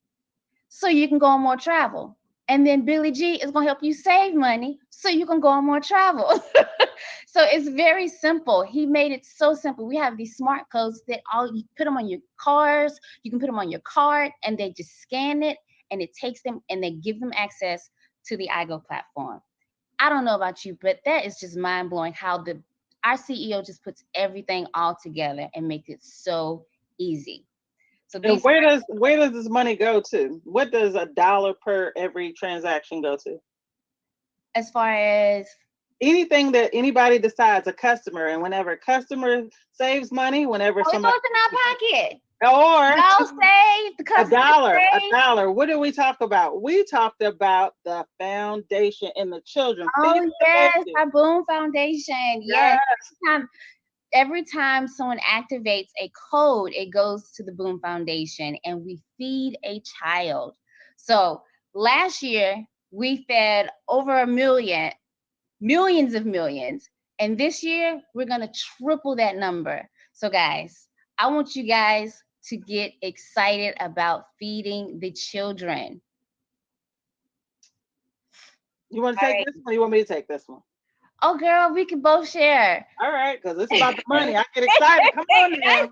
so you can go on more travel. And then Billy G is going to help you save money so you can go on more travel. So it's very simple. He made it so simple. We have these smart codes that you put them on your cars, you can put them on your card, and they just scan it, and it takes them, and they give them access to the iGo platform. I don't know about you, but that is just mind-blowing how our CEO just puts everything all together and makes it so easy. So And where does this money go to? What does $1 per every transaction go to? As far as anything that anybody decides, a customer, and whenever a customer saves money, whenever somebody it goes in our pocket. Or no save the a dollar. What did we talk about? We talked about the foundation and the children. Oh yes, our Boom Foundation. Yes. Every time someone activates a code, it goes to the Boom Foundation, and we feed a child. So last year we fed over millions of millions. And this year we're going to triple that number. So guys, I want you guys to get excited about feeding the children. You want to take this one? Or you want me to take this one? Oh, girl, we can both share. All right, because it's about the money. I get excited. Come on now.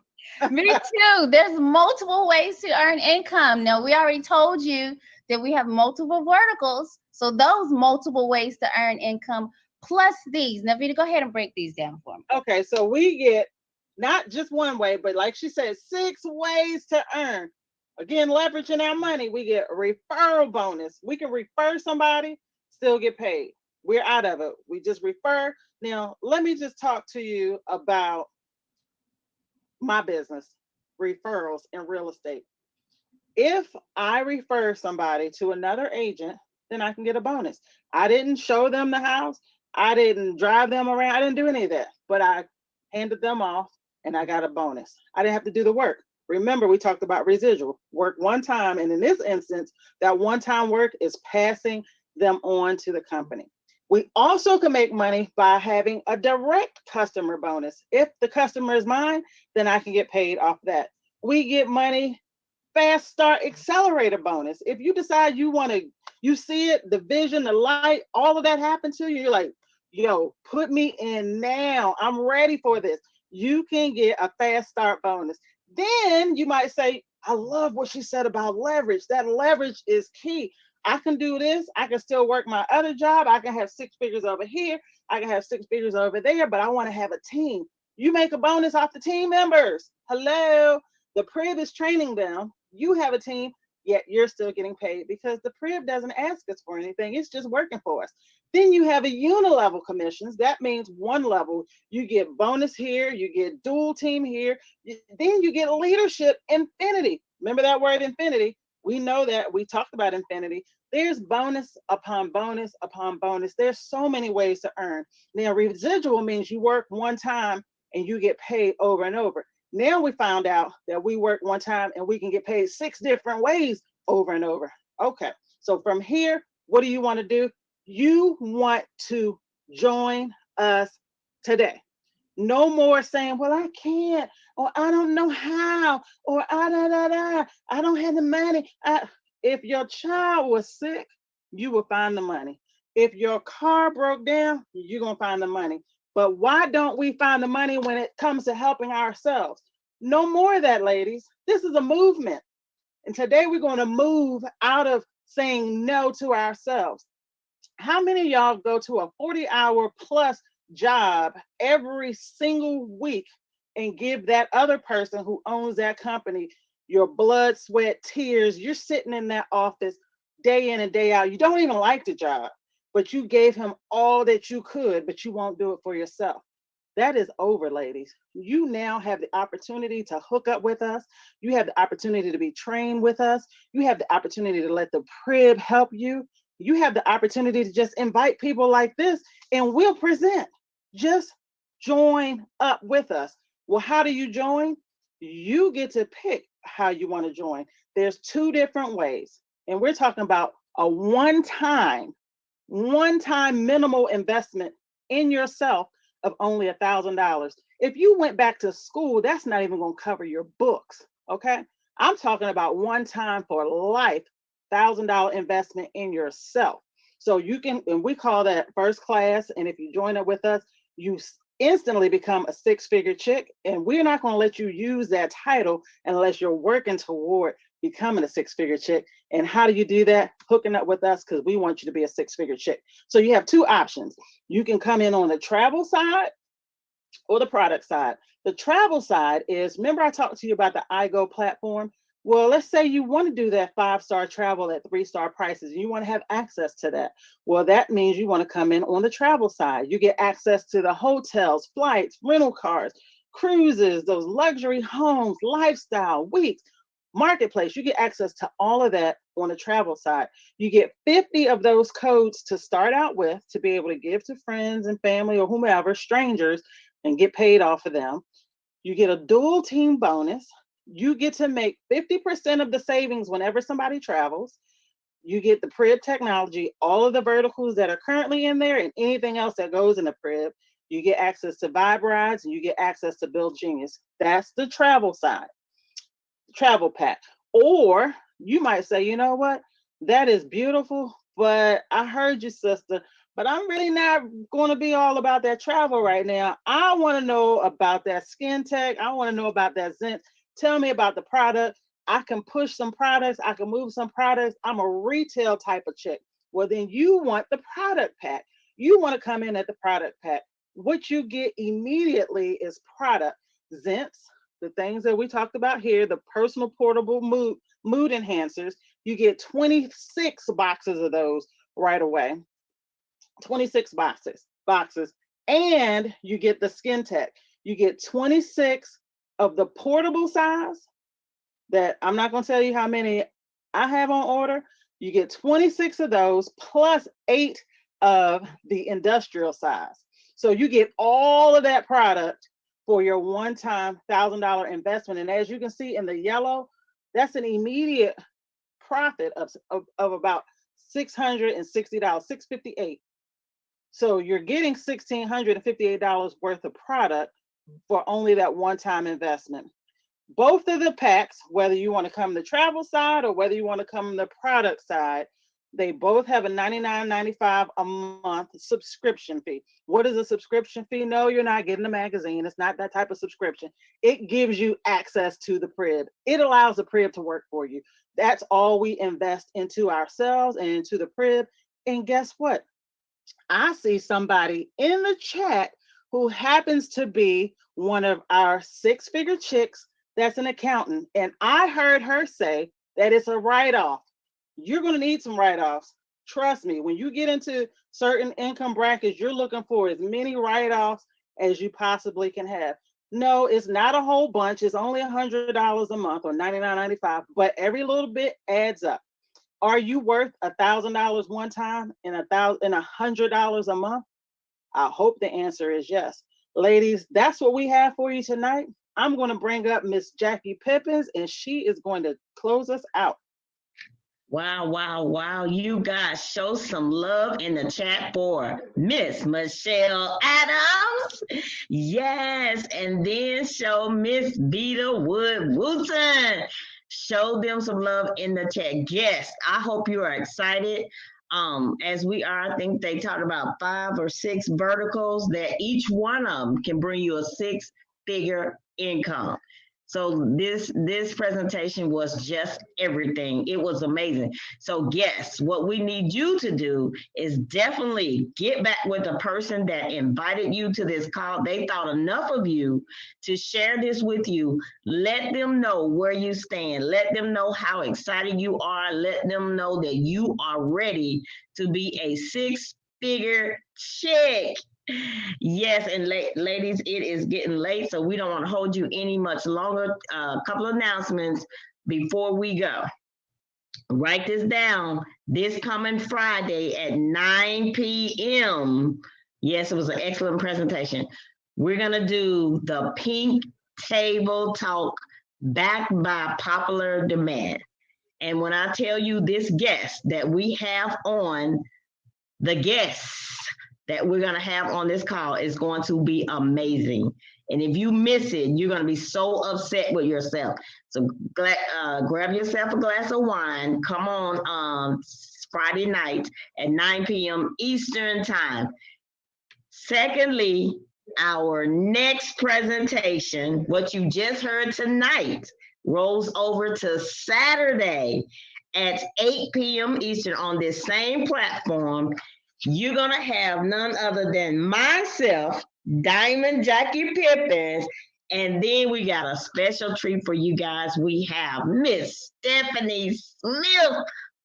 Me too. There's multiple ways to earn income. Now, we already told you that we have multiple verticals. So those multiple ways to earn income plus these. Now, Vita, go ahead and break these down for me. Okay, so we get not just one way, but like she said, 6 ways to earn. Again, leveraging our money, we get a referral bonus. We can refer somebody, still get paid. We're out of it. We just refer. Now, let me just talk to you about my business, referrals in real estate. If I refer somebody to another agent, then I can get a bonus. I didn't show them the house. I didn't drive them around. I didn't do any of that, but I handed them off and I got a bonus. I didn't have to do the work. Remember, we talked about residual work one time. And in this instance, that one time work is passing them on to the company. We also can make money by having a direct customer bonus. If the customer is mine, then I can get paid off that. We get money fast start accelerator bonus. If you decide you want to, you see it, the vision, the light, all of that happen to you, you're like, yo, put me in now. I'm ready for this. You can get a fast start bonus. Then you might say, I love what she said about leverage. That leverage is key. I can do this. I can still work my other job. I can have six figures over here. I can have six figures over there, but I want to have a team. You make a bonus off the team members. Hello. The Prib is training them. You have a team, yet you're still getting paid because the Prib doesn't ask us for anything. It's just working for us. Then you have a unilevel commissions. That means one level. You get bonus here. You get dual team here. Then you get leadership infinity. Remember that word infinity? We know that. We talked about infinity. There's bonus upon bonus upon bonus. There's so many ways to earn. Now, residual means you work one time and you get paid over and over. Now we found out that we work one time and we can get paid 6 different ways over and over. Okay, so from here, what do you want to do? You want to join us today. No more saying, well, I can't, or I don't know how, or I don't have the money. If your child was sick, you will find the money. If your car broke down, you're going to find the money. But why don't we find the money when it comes to helping ourselves? No more of that, ladies. This is a movement. And today we're going to move out of saying no to ourselves. How many of y'all go to a 40-hour plus job every single week and give that other person who owns that company your blood, sweat, tears? You're sitting in that office day in and day out. You don't even like the job, but you gave him all that you could, but you won't do it for yourself. That is over, ladies. You now have the opportunity to hook up with us. You have the opportunity to be trained with us. You have the opportunity to let the Prib help you. You have the opportunity to just invite people like this and we'll present. Just join up with us. Well, how do you join? You get to pick how you want to join. There's 2 different ways. And we're talking about a one-time minimal investment in yourself of only $1,000. If you went back to school, that's not even going to cover your books. Okay. I'm talking about one time for life, $1,000 investment in yourself. So you can, and we call that first class. And if you join up with us, you instantly become a 6-figure chick. And we're not going to let you use that title unless you're working toward becoming a 6-figure chick. And how do you do that? Hooking up with us, because we want you to be a 6-figure chick. So you have 2 options. You can come in on the travel side or the product side. The travel side is, remember I talked to you about the iGo platform? Well, let's say you want to do that 5-star travel at 3-star prices and you want to have access to that. Well, that means you want to come in on the travel side. You get access to the hotels, flights, rental cars, cruises, those luxury homes, lifestyle, weeks, marketplace. You get access to all of that on the travel side. You get 50 of those codes to start out with to be able to give to friends and family or whomever, strangers, and get paid off of them. You get a dual team bonus. You get to make 50% of the savings whenever somebody travels. You get the Prib technology, all of the verticals that are currently in there and anything else that goes in the Prib. You get access to Vibe Rides and you get access to Build Genius. That's the travel side, travel pack. Or you might say, you know what? That is beautiful, but I heard you, sister, but I'm really not going to be all about that travel right now. I want to know about that skin tech. I want to know about that Zinc. Tell me about the product. I can push some products. I can move some products. I'm a retail type of chick. Well, then you want the product pack. You want to come in at the product pack. What you get immediately is product, Zincs, the things that we talked about here, the personal portable mood enhancers. You get 26 boxes of those right away. 26 boxes. And you get the skin tech. You get 26 of the portable size that I'm not going to tell you how many I have on order. You get 26 of those plus 8 of the industrial size. So you get all of that product for your one-time $1,000 investment. And as you can see in the yellow, that's an immediate profit of about $660, $658. So you're getting $1,658 worth of product for only that one-time investment. Both of the packs, whether you want to come the travel side or whether you want to come the product side, they both have a $99.95 a month subscription fee. What is a subscription fee? No, you're not getting a magazine. It's not that type of subscription. It gives you access to the crib. It allows the crib to work for you. That's all we invest into ourselves and into the crib. And guess what? I see somebody in the chat who happens to be one of our six-figure chicks that's an accountant. And I heard her say that it's a write-off. You're going to need some write-offs. Trust me, when you get into certain income brackets, you're looking for as many write-offs as you possibly can have. No, it's not a whole bunch. It's only $100 a month or $99.95, but every little bit adds up. Are you worth $1,000 one time and $100 a month? I hope the answer is yes. Ladies, that's what we have for you tonight. I'm going to bring up Miss Jackie Pippins, and she is going to close us out. Wow, wow, wow. You guys show some love in the chat for Miss Michelle Adams. Yes. And then show Miss Vita Wood Wooten. Show them some love in the chat. Yes, I hope you are excited. As we are, I think they talked about 5 or 6 verticals that each one of them can bring you a 6-figure income. So this presentation was just everything. It was amazing. So yes, what we need you to do is definitely get back with the person that invited you to this call. They thought enough of you to share this with you. Let them know where you stand. Let them know how excited you are. Let them know that you are ready to be a 6-figure chick. Yes, and ladies, it is getting late, so we don't want to hold you any much longer. A couple of announcements before we go. Write this down. This coming Friday at 9 p.m. Yes, it was an excellent presentation. We're going to do the Pink Table Talk backed by popular demand. And when I tell you this guest that we have on, the guests that we're going to have on this call is going to be amazing. And if you miss it, you're going to be so upset with yourself. So grab yourself a glass of wine. Come on Friday night at 9 p.m. Eastern Time. Secondly, our next presentation, what you just heard tonight, rolls over to Saturday at 8 p.m. Eastern on this same platform. You're going to have none other than myself, Diamond Jackie Pippins, and then we got a special treat for you guys. We have Miss Stephanie Smith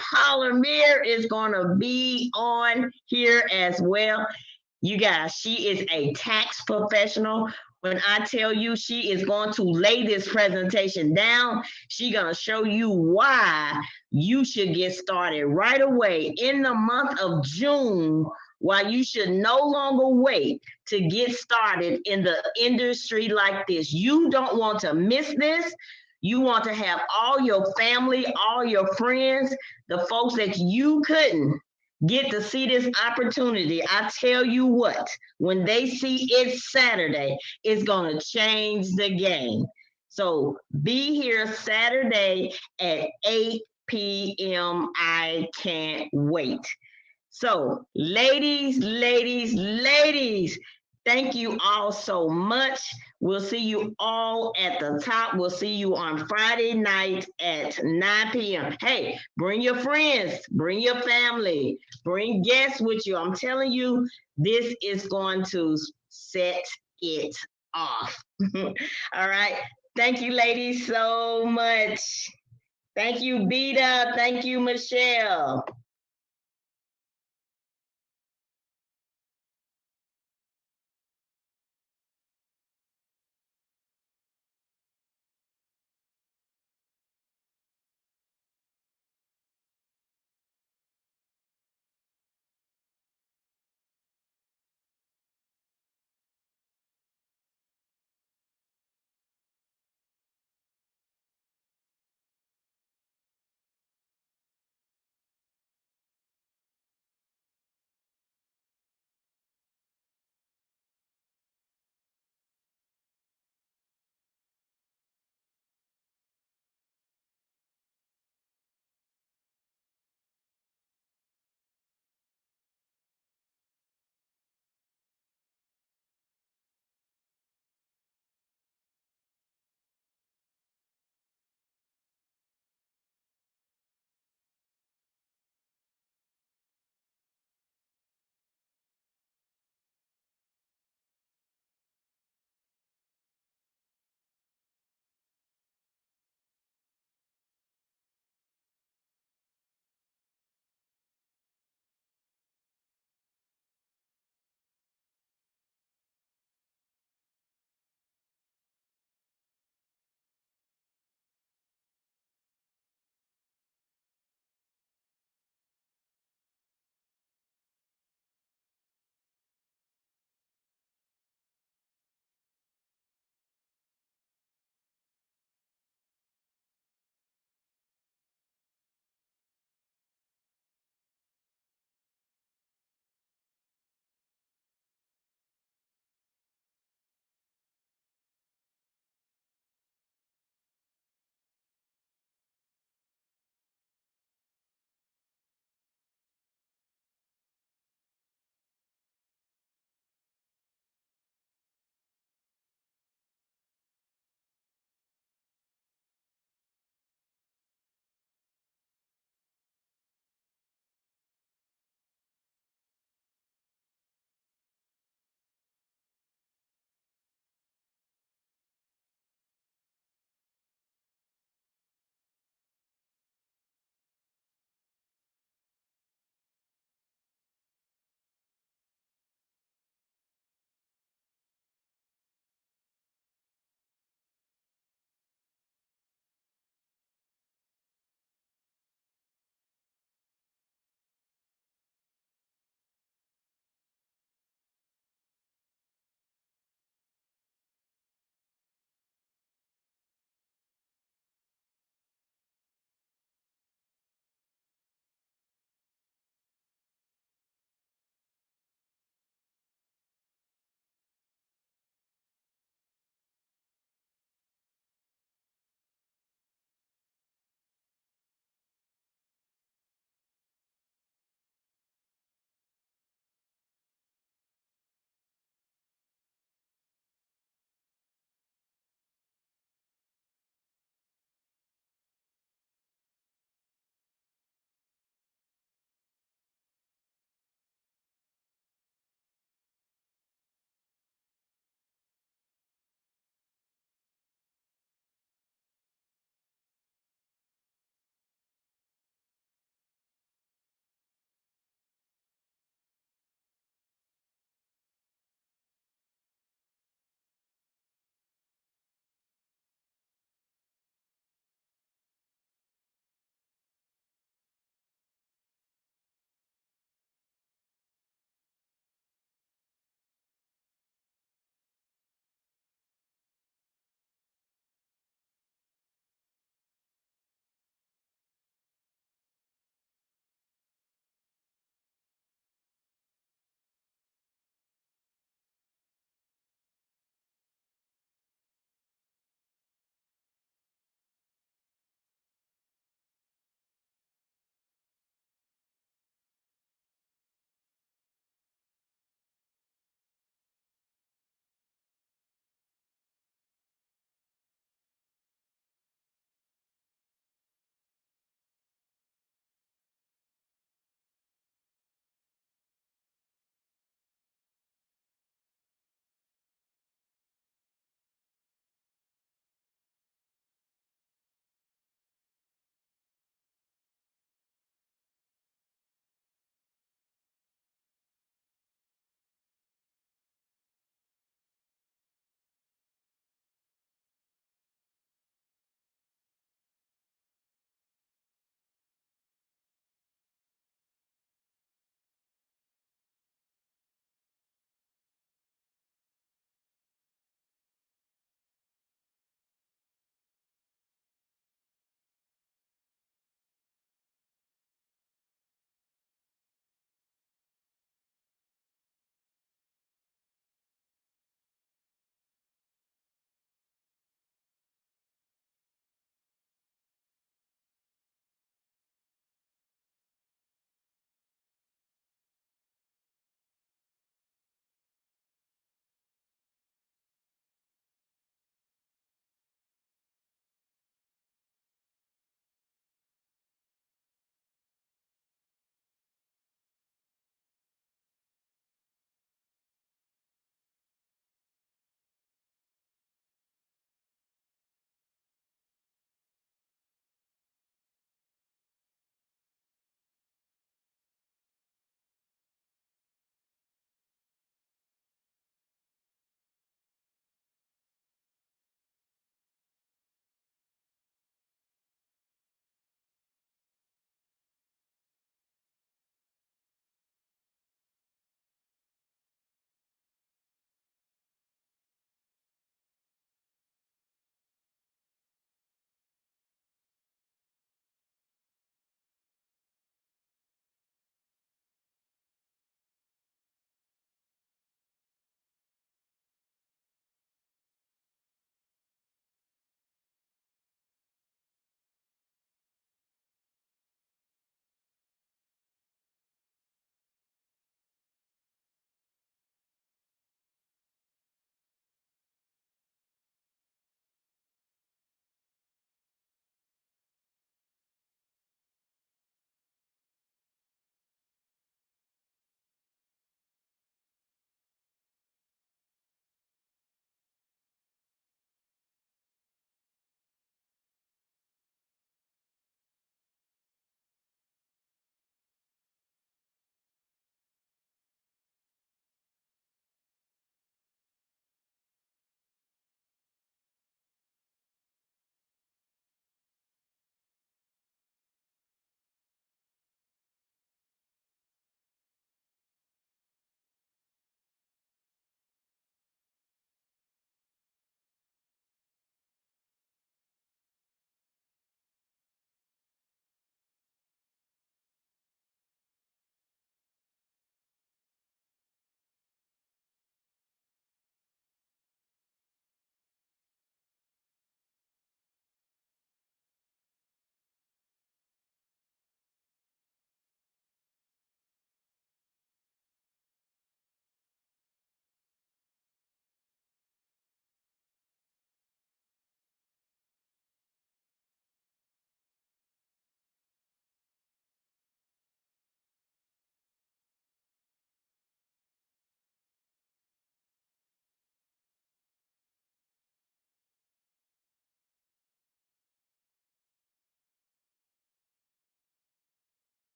Palmer is going to be on here as well. You guys, she is a tax professional. When I tell you she is going to lay this presentation down, she's going to show you why you should get started right away in the month of June, why you should no longer wait to get started in the industry like this. You don't want to miss this. You want to have all your family, all your friends, the folks that you couldn't get to see this opportunity. I tell you what, when they see it's Saturday, it's going to change the game. So be here Saturday at 8 p.m. I can't wait. So ladies, thank you all so much. We'll see you all at the top. We'll see you on Friday night at 9 p.m. Hey, bring your friends, bring your family, bring guests with you. I'm telling you, this is going to set it off. All right. Thank you, ladies, so much. Thank you, Beta. Thank you, Michelle.